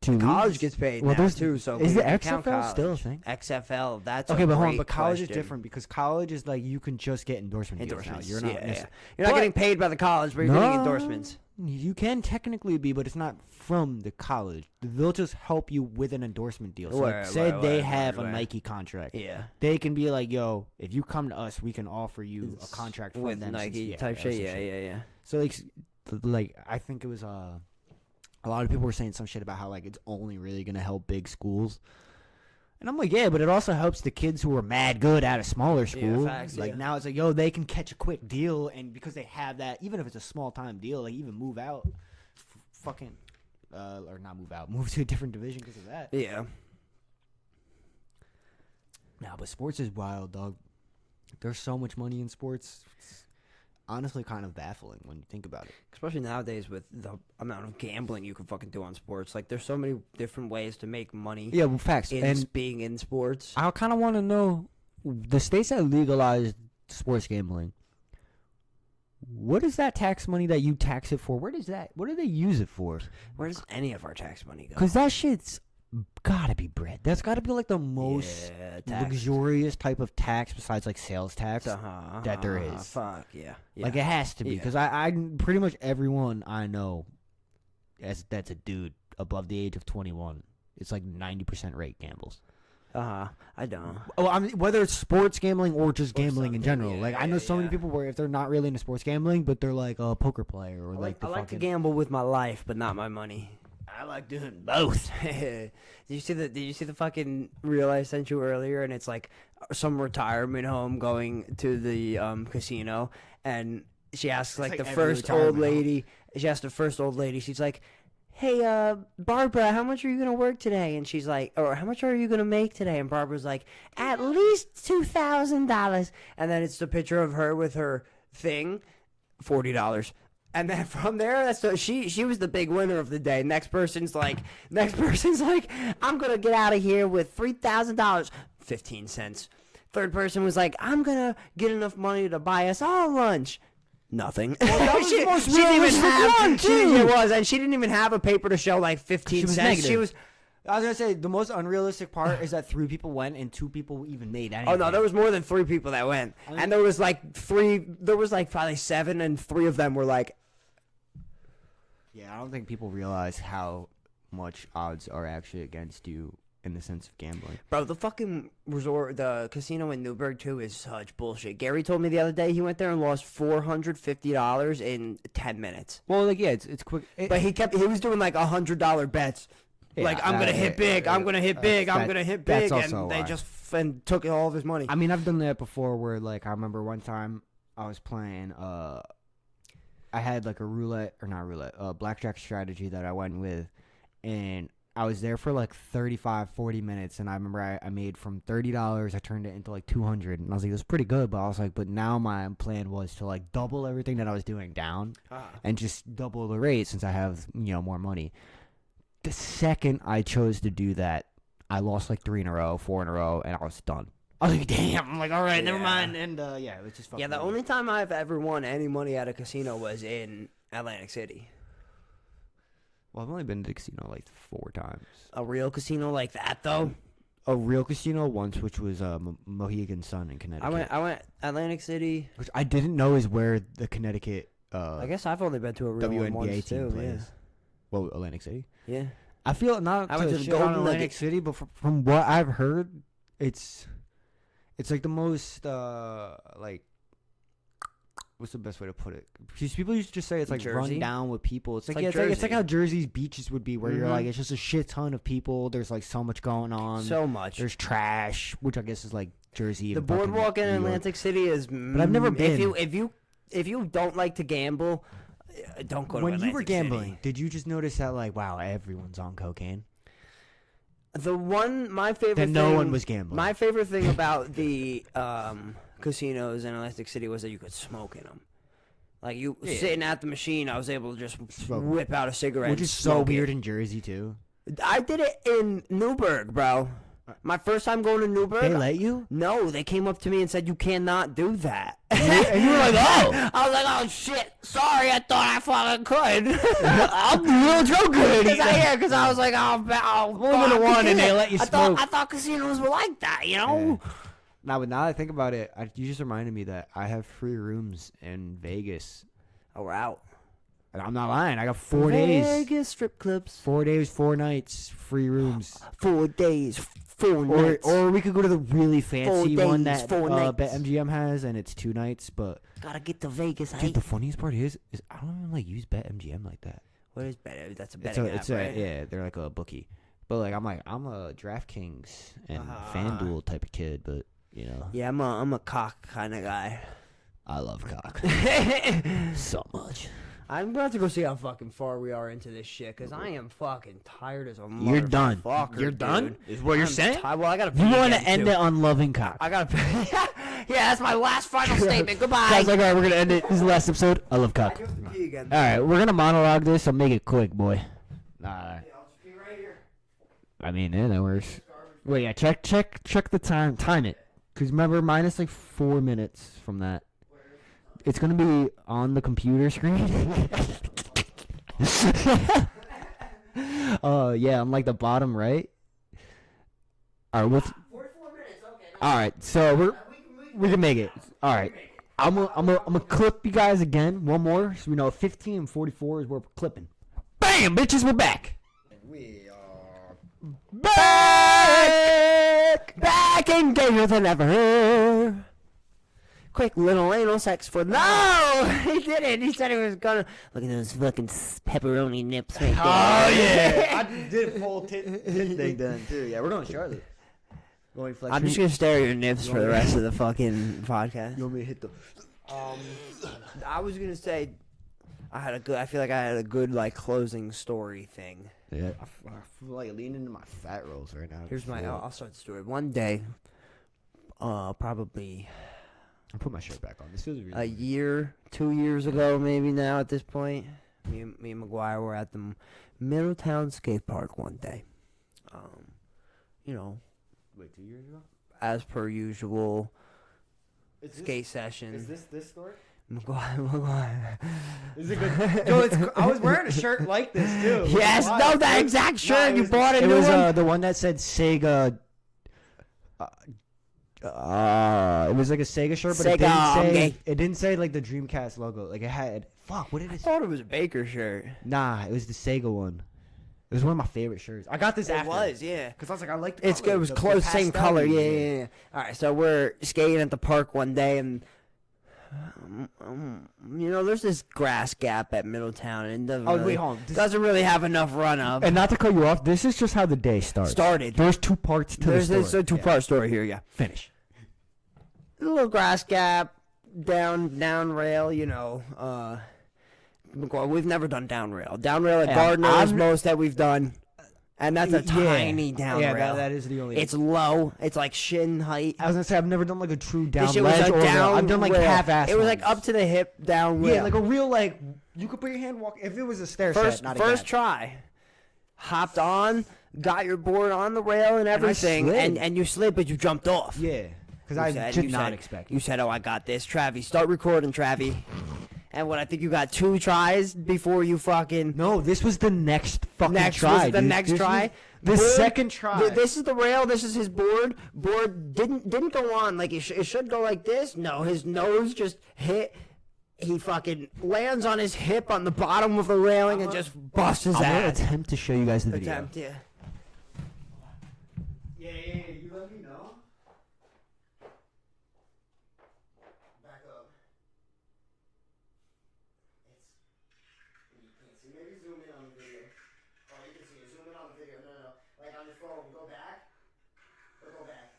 2 College leagues? gets paid Well, now there's too. So is we the can count XFL still a college. thing? XFL. That's Okay, a but hold on. great But college is question. different because college is like you can just get endorsement deals now. Endorsements. You're not. yeah. necessarily- You're not But- getting paid by the college, but you're getting No. endorsements. You can technically be, but it's not from the college. They'll just help you with an endorsement deal. So, like, say they have a Nike contract. Yeah. They can be like, yo, if you come to us, we can offer you a contract from With them. Nike since- type or shit. some Yeah. So like I think it was a lot of people were saying some shit about how like it's only really gonna help big schools, and I'm like, yeah, but it also helps the kids who are mad good at a smaller school. facts, like yeah. now it's like, yo, they can catch a quick deal, and because they have that, even if it's a small time deal, like even move out, fucking, or not move out, move to a different division because of that. Yeah. Nah, but sports is wild, dog. There's so much money in sports. It's honestly kind of baffling when you think about it. Especially nowadays with the amount of gambling you can fucking do on sports. Like, there's so many different ways to make money Yeah, well, facts. in being in sports. I kind of want to know the states that legalized sports gambling. What is that tax money that you tax it for? What do they use it for? Where does any of our tax money go? Because that shit's gotta be bread. That's gotta be like the most luxurious type of tax besides like sales tax that there is. Fuck, yeah. Like it has to be, Yeah. because I pretty much everyone I know that's a dude above the age of 21, it's like 90% rate gambles. I don't. Oh, I mean, whether it's sports gambling or just gambling in something, general. yeah, Like I know so many yeah. people where if they're not really into sports gambling, but they're like a poker player or like the I like to fucking. gamble with my life, but not my money. I like doing both. Did you see the fucking reel I sent you earlier? And it's like some retirement home going to the casino, and she asks like like the every first old retirement home. lady. She asked the first old lady. She's like, "Hey, Barbara, how much are you gonna work today?" And she's like, "Or how much are you gonna make today?" And Barbara's like, "At least $2,000." And then it's the picture of her with her thing, $40. And then from there, she was the big winner of the day. Next person's like, I'm gonna get out of here with $3,000, 15 cents. Third person was like, I'm gonna get enough money to buy us all lunch. Nothing. Well, that was the most didn't even realistic have one, too. It was, and she didn't even have a paper to show like 15 She was cents. negative. I was gonna say the most unrealistic part is that 3 people went and 2 people even made anything. Oh no, there was more than 3 people that went, and there was like probably 7, and 3 of them were like. Yeah, I don't think people realize how much odds are actually against you in the sense of gambling. Bro, the fucking the casino in Newburgh too is such bullshit. Gary told me the other day he went there and lost $450 in 10 minutes. Well, like it's quick. But he was doing like $100 bets. Yeah, like I'm gonna hit big, I'm gonna hit big, I'm gonna hit big, that's and also they why. just took all of his money. I mean, I've done that before where, like, I remember one time I was playing, I had, like, a blackjack strategy that I went with, and I was there for, like, 35, 40 minutes, and I remember I made from $30, I turned it into, like, 200, and I was like, it was pretty good, but I was like, but now my plan was to, like, double everything that I was doing down, and just double the rate since I have, more money. The second I chose to do that, I lost like 3 in a row, 4 in a row, and I was done. I was like, damn. I'm like, all right, never mind. And it was just fucking. Yeah, the only time I've ever won any money at a casino was in Atlantic City. Well, I've only been to the casino like 4 times. A real casino like that, though? A real casino once, which was Mohegan Sun in Connecticut. I went Atlantic City. Which I didn't know is where the Connecticut I guess I've only been to a real one WNBA once, team too. plays. Well, Atlantic City. Yeah. I feel not I went to the shit Golden on Atlantic Nugget. City, but from what I've heard, it's like the most like, what's the best way to put it? Because people used to just say it's like run Jersey? down with people. It's like, like it's like how Jersey. Jersey's beaches would be, where you're like, it's just a shit ton of people. There's like so much going on. So much. There's trash, which I guess is like Jersey. The and fucking boardwalk in New York. Atlantic City is. But I've never been. If you don't like to gamble, don't go to When Atlantic you were gambling, City. did you just notice that like, wow, everyone's on cocaine? My favorite Then thing, no one was gambling. My favorite thing about the casinos in Atlantic City was that you could smoke in them. Like sitting at the machine, I was able to just whip out a cigarette. Which and is so smoke weird it. in Jersey too. I did it in Newburgh, bro. My first time going to Newburgh. They let you? No, they came up to me and said, you cannot do that. And you were like, oh. I was like, oh, shit. Sorry, I thought I fucking could. I'm real drunk already. Because I was like, oh, only been to one and they let you smoke. I thought casinos were like that, you know? Yeah. Now that I think about it, you just reminded me that I have free rooms in Vegas. Oh, we're out. And I'm not lying. I got 4 days. Vegas strip clubs. 4 days, 4 nights, free rooms. 4 days, 4 nights. Or we could go to the really fancy 4 one days, that 4 nights. BetMGM has, and it's 2 nights. But Gotta get to Vegas. dude, the funniest part is I don't even like use BetMGM like that. What is bet? That's a betting app, right? Yeah, they're like a bookie. But like I'm a DraftKings and FanDuel type of kid, but Yeah, I'm a cock kind of guy. I love cock so much. I'm about to go see how fucking far we are into this shit, because I am fucking tired as a motherfucker. You're done. You're dude. done? Is what you're saying? Well, I gotta. You want to end it on loving cock? I gotta. Yeah, that's my last final statement. Goodbye. Guys, like, all right, we're gonna end it. This is the last episode. I love cock. All right, we're gonna monologue this, so make it quick, boy. Nah. I'll just be right here. I mean, yeah, that works. Wait, yeah, check the time. Time it, because remember, minus like 4 minutes from that. It's gonna be on the computer screen. Yeah, on like the bottom right. All right, 44 minutes. Okay. all right. So we can make it. All right, I'm gonna clip you guys again. One more, so we know 15 and 44 is where we're clipping. Bam, bitches, we're back. We are back and gayer than ever. Quick little anal sex for no, he didn't. He said he was gonna look at those fucking pepperoni nips right there. Oh yeah, I did full tit thing then too. Yeah, we're going to Charlotte. I'm just gonna stare at your nips for the rest of the fucking podcast. You want me to hit the? I was gonna say, I feel like I had a good like closing story thing. Yeah, I feel like leaning into my fat rolls right now. Here's I'll start the story. One day, probably I'll put my shirt back on. This feels really. 2 years ago, maybe now at this point, me and McGuire were at the Middletown skate park one day. Wait, 2 years ago? As per usual, skate session. Is this story? McGuire. Is it good? No, I was wearing a shirt like this too. Yes, no, that exact shirt you bought a It new was one. the one that said Sega. It was like a Sega shirt, but it didn't say like the Dreamcast logo. Like it had what did I it say? thought it was a Baker shirt. Nah, it was the Sega one. It was one of my favorite shirts. I got this after. It was, yeah. Because I was like, I like the It's color, good. It was the close, same pastel. color. Yeah. All right, so we're skating at the park one day, and there's this grass gap at Middletown, and wait, hold on. doesn't really have enough run up. And not to cut you off, this is just how the day started. There's two parts to There's the story. a two-part story here. Yeah, Finish. a little grass gap, down rail. We've never done down rail. Down rail at Gardner is most that we've done. And that's a tiny down rail. Yeah, that is the only. It's low. It's like shin height. I was gonna say I've never done like a true down This shit was ledge a or down I've done like rail. half-ass. It was like ones. up to the hip down rail. Yeah, like a real like you could put your hand walk if it was a stair first set. Not first a try. Hopped on, got your board on the rail and everything, slid. and you slid, but you jumped off. Yeah, because I did not expect. You said, "Oh, I got this, Travi. Start recording, Travi." And I think you got 2 tries before you fucking. No, this was the next fucking try. Next try. The second try. This is the rail. This is his board. Board didn't go on like it should go like this. No, his nose just hit. He fucking lands on his hip on the bottom of the railing and just busts his I'm gonna ass. attempt to show you guys the video. Yeah. Yeah. You let me know. Back up. You can't see. Maybe zoom in on the video. Oh, you can see it. Zoom in on the video. No. Like on your phone. Go back. Or go back.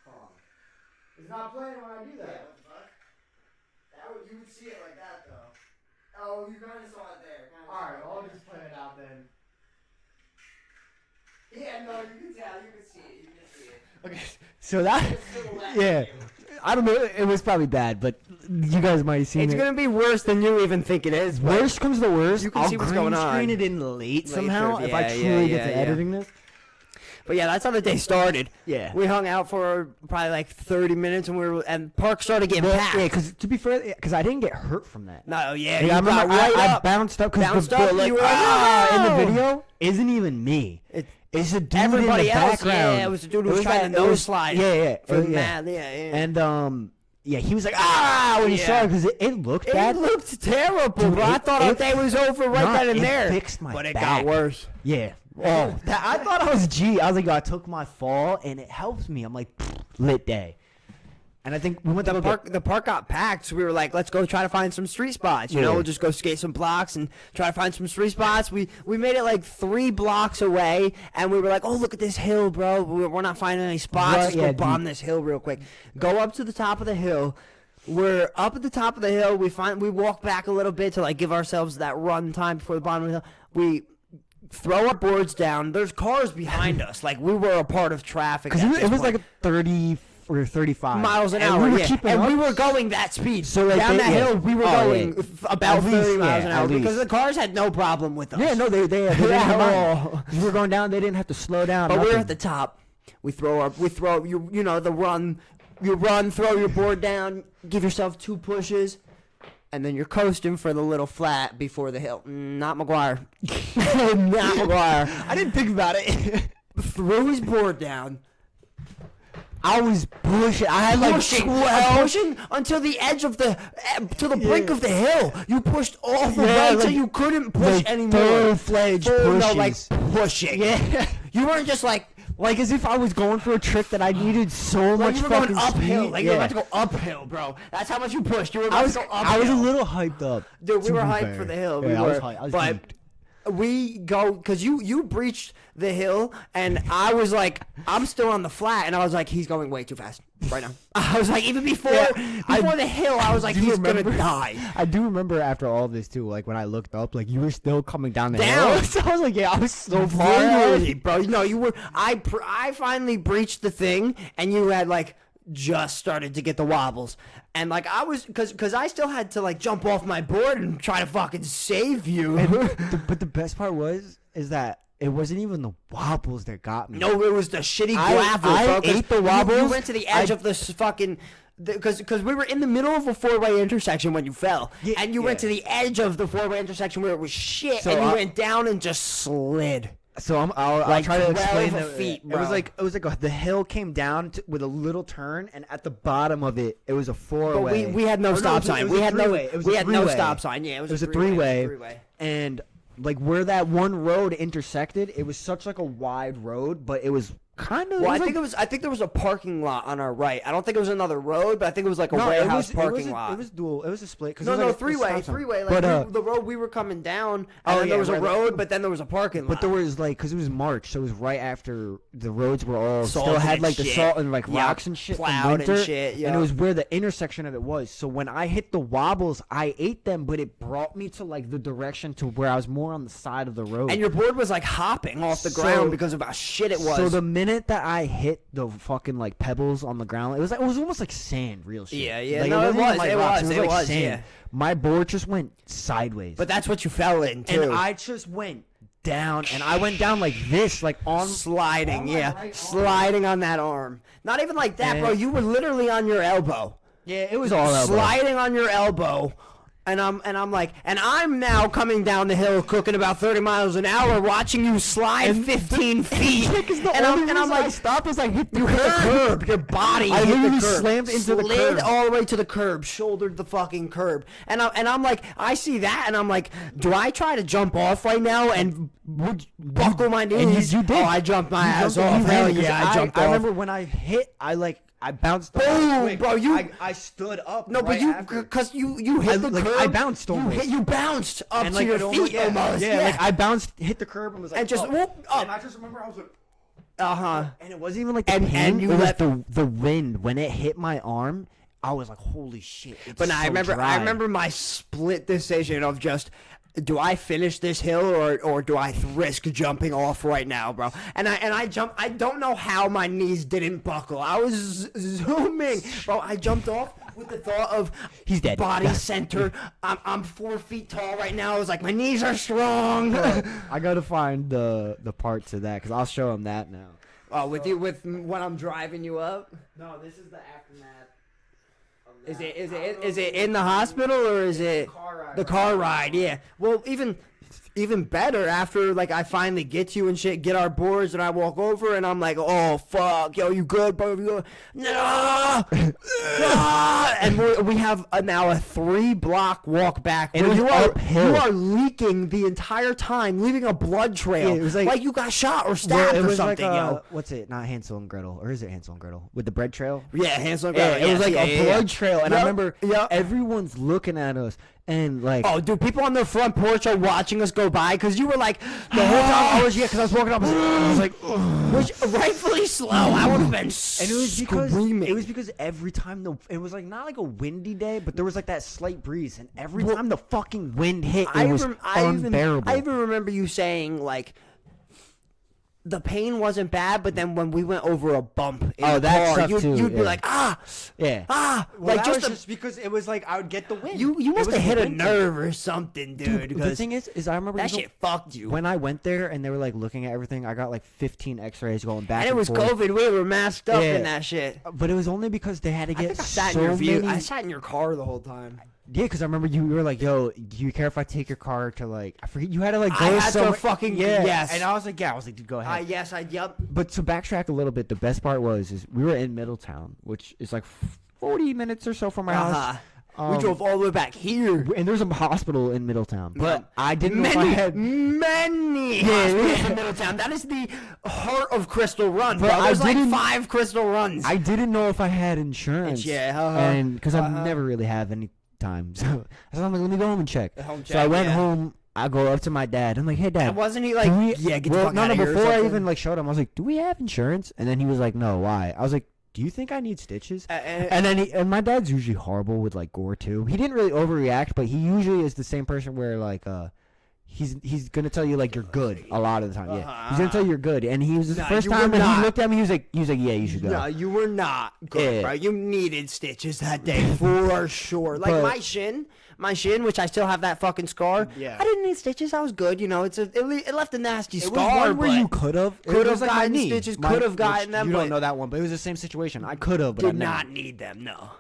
Hold on. It's not playing when I do that. Yeah, what the fuck? You would see it like that though. Oh, you kind of saw it there. Alright, I'll just play it out then. Yeah, no, you can tell. You can see it. Okay, so that, yeah, I don't know. It was probably bad, but you guys might have seen it. It's gonna be worse than you even think it is. Worst comes to worst. You can see what's going on. I'll green screen it in late somehow if I Yeah, truly get to editing this. But yeah, that's how the day started. Yeah. We hung out for probably like 30 minutes, and park started getting packed. Yeah, because to be fair, because I didn't get hurt from that. No, yeah, Like, you I remember got right I up. bounced up because You were like, in "Oh!" the video isn't even me. It's a dude Everybody in the else, background. yeah, it was a dude who was trying to nose slide. Yeah. And yeah, he was like, when he saw it because it looked bad. it looked terrible, Dude, bro. I thought our day was over then and there. Fixed my but it back. got worse. Yeah. Oh, I thought I was G. I was like, I took my fall and it helps me. I'm like, lit day. And I think we went to The park got packed, so we were like, let's go try to find some street spots. You know, we'll just go skate some blocks and try to find some street spots. We made it like 3 blocks away, and we were like, oh, look at this hill, bro. We're not finding any spots. Let's go bomb this hill real quick. Go up to the top of the hill. We're up at the top of the hill. We walk back a little bit to like give ourselves that run time before the bottom of the hill. We throw our boards down. There's cars behind us. Like we were a part of traffic. Because it was like a 30 or 35 miles an and hour. We were we were going that speed. So like down that hill, we were going about At 30 least, miles an hour at because least. the cars had no problem with us. Yeah, no, they didn't have mind. We were going down. They didn't have to slow down. But we nothing. were at the top. We throw the run. You run, throw your board down, give yourself 2 pushes, and then you're coasting for the little flat before the hill. Not McGuire. Not McGuire. I didn't think about it. Threw his board down. I was pushing. I had like pushing until the edge of the to the brink of the hill. You pushed all the way till you couldn't push anymore. Full-fledged No, pushes. like pushing. Yeah. You weren't just like as if I was going for a trick that I needed so much you were fucking going uphill. speed. Like you were about to go uphill, bro. That's how much you pushed. You were about I was to go uphill. I was a little hyped up. Dude, we to were be hyped fair. for the hill. Yeah, I was hyped. I was but geeked. we go because you breached the hill, and I was like, I'm still on the flat, and I was like, he's going way too fast right now. I was like, even before the hill, I was like, he's gonna die. I do remember after all this too, like when I looked up, like you were still coming down the hill. So I was like, I was so far Literally, bro. No, you were. I finally breached the thing, and you had like just started to get the wobbles, and like I was because I still had to like jump off my board and try to fucking save you. But the best part is that it wasn't even the wobbles that got me. No, it was the shitty gravel. I bro, ate the wobbles. You went to the edge of this fucking. Because we were in the middle of a 4-way intersection when you fell, and you went to the edge of the 4-way intersection where it was shit, and you went down and just slid. So I'll Like try to explain 12 feet, bro. It was like the hill came down with a little turn, and at the bottom of it, it was a 4-way. But we had no stop sign. We had no stop sign. Yeah, it was a 3-way. And like where that one road intersected, it was such like a wide road, but it was kind of. Well, I think there was a parking lot on our right. I don't think it was another road, but I think it was like a warehouse parking lot. It was dual. It was a split. No, three-way. Like the road we were coming down, and then there was a road, but then there was a parking lot. But there was like, because it was March, so it was right after the roads were all Salted still had like and the shit. salt and like rocks and shit from plowed winter, and shit, and it was where the intersection of it was. So when I hit the wobbles, I ate them, but it brought me to like the direction to where I was more on the side of the road. And your board was like hopping off the ground because of how shit it was. So the minute that I hit the fucking like pebbles on the ground, it was almost like sand, real shit. Yeah. Like, No, it was was. sand. Yeah. My board just went sideways. But that's what you fell in too. And I just went down, and I went down like this, like on sliding, right arm. sliding on that arm. Not even like that, bro. You were literally on your elbow. Yeah, it was all elbow. Sliding on your elbow. And I'm now coming down the hill, cooking about 30 miles an hour, watching you slide 15 feet. And I'm like, stop as I hit the curb. Your body I hit literally the curb. slammed into the Slid curb. all the way to the curb, shouldered the fucking curb. And I'm like, I see that, and I'm like, do I try to jump off right now and buckle my knees? And you did. Oh, I jumped my ass off. Hell yeah, I jumped off. I remember when I hit, I bounced. Boom, bro! I stood up. No, but because you hit the curb. I bounced almost. You bounced up and to your feet almost. Yeah, like I bounced, hit the curb, and was like, and just whoop up. And I just remember I was like, and it wasn't even like the and pain. you it let was the wind when it hit my arm. I was like, holy shit! But I remember my split decision of just. Do I finish this hill or do I risk jumping off right now, bro? And I jumped. I don't know how my knees didn't buckle. I was zooming, bro. I jumped off with the thought of he's dead. Body center. I'm 4 feet tall right now. I was like, my knees are strong. I gotta find the parts of that because I'll show him that now. Oh, with when I'm driving you up? No, this is the aftermath. Is it in the hospital or is it the car ride? Yeah. Well, even better after like I finally get you and shit, get our boards, and I walk over and I'm like, oh fuck, yo, you good, bro? You go, no, and we have now a 3-block walk back. And where it was uphill. You are leaking the entire time, leaving a blood trail. Yeah, it was like you got shot or stabbed or something, yo. What's it? Not Hansel and Gretel, or is it Hansel and Gretel with the bread trail? Yeah, Hansel and Gretel. Yeah, it was like a blood trail, and I remember Yep. everyone's looking at us. And like, oh, dude, people on their front porch are watching us go by because you were like the whole time. I was because I was walking up. I was like, which rightfully slow. I would have been. And it was screaming. because every time it was like not like a windy day, but there was like that slight breeze, and every time the fucking wind hit, it was unbearable. I even remember you saying like. The pain wasn't bad, but then when we went over a bump in the car, you'd be like, well, like just because it was like I would get the wind. You must have hit a nerve or something, dude. The thing is I remember that shit fucked you. When I went there and they were like looking at everything, I got like 15 X-rays going back. And it was forth. COVID. We were masked up in that shit. But it was only because they had to get I sat in your car the whole time. Yeah, because I remember you were like, "Yo, do you care if I take your car to like?" I forget. You had to like go I had somewhere. to fucking yes. And I was like, "Yeah." I was like, "Dude, go ahead." Yep. But to backtrack a little bit, the best part is we were in Middletown, which is like 40 minutes or so from our house. We drove all the way back here, and there's a hospital in Middletown. But I didn't know if I had many hospitals in Middletown. That is the heart of Crystal Run. But there's like 5 Crystal Runs. I didn't know if I had insurance. And because I've never really have any time, so I'm like, let me go home and check. So I went home. I go up to my dad. I'm like, hey, Dad. And wasn't he like, get the fuck out of here? Before I even like showed him, I was like, do we have insurance? And then he was like, no, why? I was like, do you think I need stitches? And then my dad's usually horrible with like gore too. He didn't really overreact, but he usually is the same person where like he's gonna tell you like you're good a lot of the time. Yeah, he's gonna tell you you're good. And he was the No, first you time were and not. he looked at me. He was like, yeah, you should go. No, you were not good, Yeah. bro. You needed stitches that day for sure. Like But- my shin, which I still have that fucking scar. Yeah. I didn't need stitches. I was good. You know, it left a nasty It was scar. one where but you could have gotten stitches, could have gotten them, You but don't know that one, but it was the same situation. I could have, but I did never. not need them. No.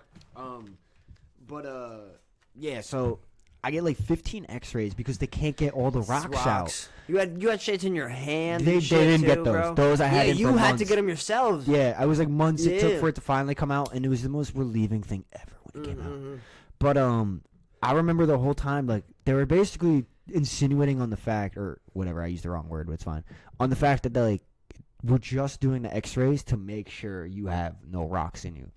Yeah. So I get like 15 X-rays because they can't get all the rocks out. You had shits in your hand. They and shit didn't too, get those. Bro. Those I had in you for had to months. get them yourselves. Yeah, I was like months it took Yeah. for it to finally come out, and it was the most relieving thing ever when it came out. But I remember the whole time like they were basically insinuating on the fact, or whatever, I used the wrong word, but it's fine. On the fact that they like we're just doing the X-rays to make sure you have no rocks in you.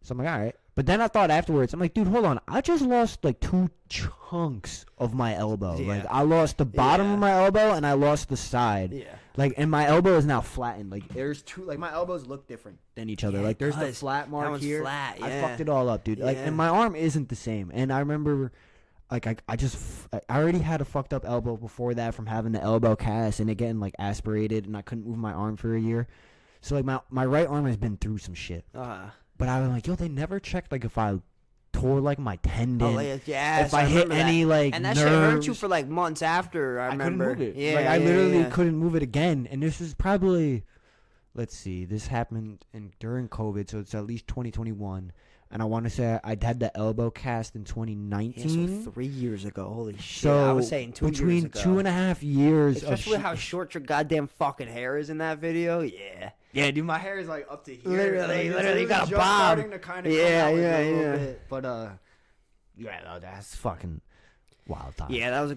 So I'm like, all right. But then I thought afterwards, I'm like, dude, hold on. I just lost like 2 chunks of my elbow. Yeah. Like I lost the bottom of my elbow and I lost the side. Yeah. Like, and my elbow is now flattened. Like there's 2. Like my elbows look different than each other. Yeah, like there's it the does. flat That mark one's here. flat, I yeah. fucked it all up, dude. Like, Yeah. and my arm isn't the same. And I remember, like I already had a fucked up elbow before that from having the elbow cast and it getting like aspirated, and I couldn't move my arm for a year. So like my right arm has been through some shit. But I was like, yo, they never checked like if I tore like my tendon. Yes, if I hit remember any that. like and that nerves, shit hurt you for like months after. I remember. couldn't move it. Yeah, Like I yeah, literally yeah. couldn't move it again. And this is probably, let's see, this happened during COVID, so it's at least 2021. And I want to say I'd had the elbow cast in 2019. Yeah, so 3 years ago. Holy shit! So I was saying 2 between years ago. 2.5 years, Especially of how short your goddamn fucking hair is in that video. Yeah. yeah, dude, my hair is like up to here. Literally, Like, literally it's got a just bob. starting to kind of Yeah, come out, like, yeah, a little yeah. bit. But yeah, no, that's fucking wild time. Yeah, that was a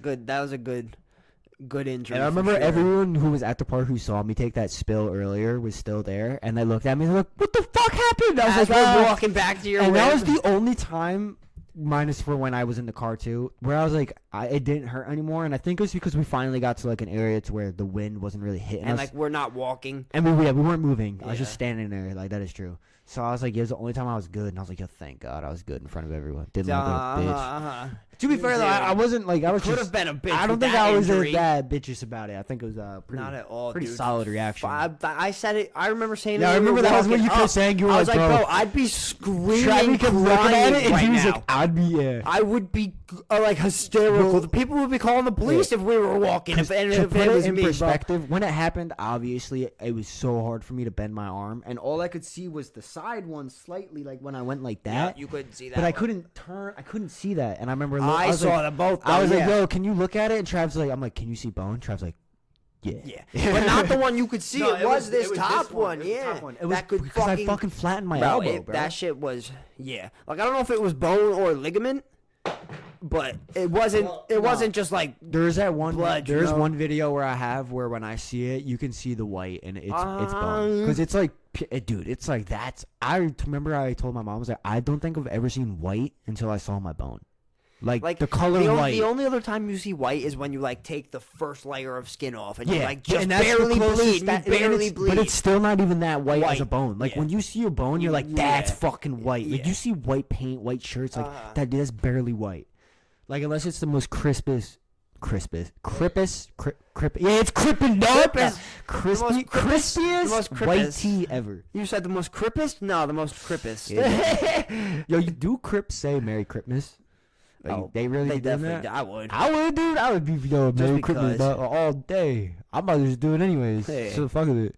good injury. And I for remember sure. everyone who was at the park who saw me take that spill earlier was still there, and they looked at me and they're like, "What the fuck happened?" I was As like, we're "Ah." walking back to your And that was whip. the only time, minus for when I was in the car too, where I was like, it didn't hurt anymore. And I think it was because we finally got to like an area to where the wind wasn't really hitting and us, like we're not walking. and we weren't moving. I was just Yeah. standing there. Like that is true. So I was like, it was the only time I was good, and I was like, yo, thank God I was good in front of everyone. Didn't look like a bitch. To be fair though, I wasn't like I was Could just. have been a bitch. I don't with think that I was injury. that bitches about it. I think it was pretty, Not at all, pretty dude. solid reaction. I said it. I remember saying Yeah, it. I when we remember were that was when walking you kept up. saying you were I was like, like, bro, bro, I'd be screaming, Travis kept looking at it, and right he was now. like, "I'd be yeah." I would be like hysterical. Well, The people would be calling the police if we were walking. If To it put was it in me, bro. perspective, when it happened, obviously it was so hard for me to bend my arm, and all I could see was the side one slightly, like when I went like Yeah, that. you couldn't see that. But I one. couldn't turn. I couldn't see that, and I remember. I was saw like, them both. I was though, like, yeah. "Yo, can you look at it?" And Travis was like, "I'm like, can you see bone?" Travis was like, "Yeah." Yeah, but not the one you could see. No, it was this it was top this one. It was the Yeah, top one. It was that could because I fucking flattened my elbow, bro. That shit was Like I don't know if it was bone or ligament, but it wasn't. Well, it no. wasn't just like There's that one. blood, you There's know? one video where I have where when I see it, you can see the white, and it's bone. Because it's like, dude, it's like that's. I remember I told my mom, I was like, I don't think I've ever seen white until I saw my bone. Like the color white. The only other time you see white is when you like take the first layer of skin off and you Yeah, like just and that's the barely closest bleed. You that- and barely it's- bleed. But it's still not even that white as a White, bone. Like yeah. when you see a bone, you're like, that's Yeah. fucking white. Like Yeah. you see white paint, white shirts, like that's barely white. Like unless it's the most crispest. Yeah, it's crippin' dog. Crispy, crispest- crispiest the most white crispest. tea ever. You said the most crippest? No, the most crippest. Yo, you do Crips say Merry Christmas? Like, Oh, they really they be doing definitely. that? I would. I would, dude. I would be Merry Christmas because. all day. I'm about to just do it anyways. Hey. So fuck with it.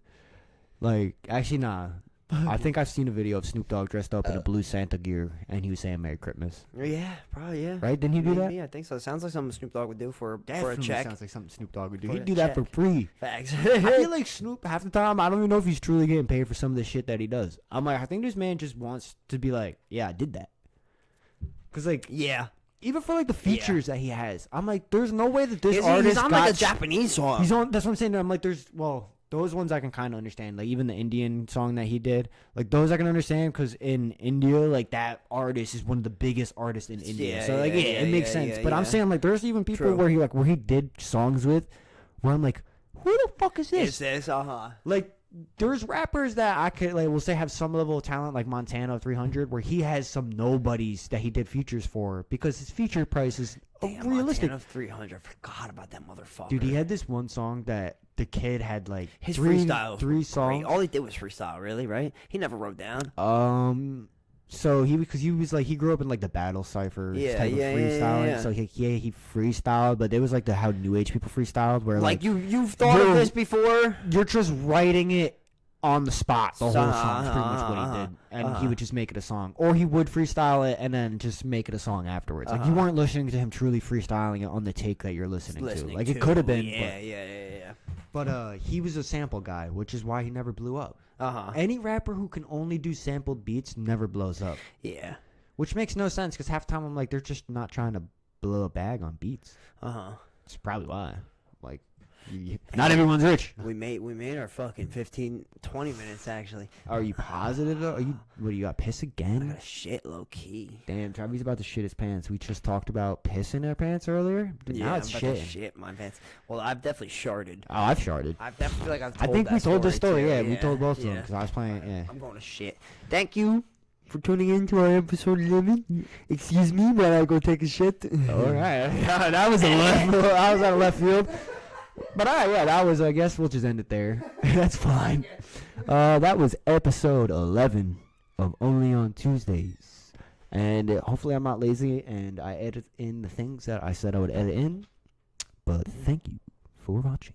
Like, actually, nah. I think I've seen a video of Snoop Dogg dressed up in a blue Santa gear, and he was saying Merry Christmas. Yeah, probably. Yeah. Right? Didn't he do that? Yeah, I think so. Sounds like something Snoop Dogg would do for a Definitely check. sounds like something Snoop Dogg would do. For He'd a do that for check. free. Facts. I feel like Snoop, half the time, I don't even know if he's truly getting paid for some of the shit that he does. I'm like, I think this man just wants to be like, yeah, I did that. Because, like, Yeah. even for, like, the features that he has, I'm like, there's no way that this He's artist on got like a Japanese song. He's on. That's what I'm saying. I'm like, those ones I can kind of understand. Like even the Indian song that he did, like those I can understand because in India, like that artist is one of the biggest artists in India. Yeah, So like, yeah, it makes sense. yeah, But I'm yeah. saying like, there's even people True. where he did songs with, where I'm like, who the fuck is this? Is this? Like there's rappers that I could like, we'll say have some level of talent, like Montana 300, where he has some nobodies that he did features for because his feature price is realistic. Montana 300, I forgot about that motherfucker. Dude, he had this one song that the kid had like his three freestyles songs. All he did was freestyle, really, right? He never wrote down. So he was like he grew up in like the battle cipher type of freestyling. Yeah. So he freestyled, but it was like the how new age people freestyled, where like you've thought of this before. You're just writing it on the spot. The whole song is pretty much what he did, and he would just make it a song, or he would freestyle it and then just make it a song afterwards. Like you weren't listening to him truly freestyling it on the take that you're listening to. Like it could have been. Yeah. But he was a sample guy, which is why he never blew up. Any rapper who can only do sampled beats never blows up. Yeah. Which makes no sense because half the time I'm like, they're just not trying to blow a bag on beats. That's probably why. Like, not everyone's rich. We made our fucking 15, 20 minutes actually. Are you positive though? What do you got? Piss again? I got shit low key. Damn, Travis about to shit his pants. We just talked about pissing our pants earlier, but now it's I'm about to shit my pants. Well, I've definitely sharded. Oh, I've sharded. I definitely feel like I've I told think that we told this story. too. Yeah, we told both of them because I was playing. Yeah. I'm going to shit. Thank you for tuning in to our episode 11. Excuse me while I go take a shit. All right. That was I was out of left field. But all right, yeah, that was, I guess we'll just end it there. That's fine. That was episode 11 of Only on Tuesdays. And hopefully I'm not lazy and I edit in the things that I said I would edit in. But thank you for watching.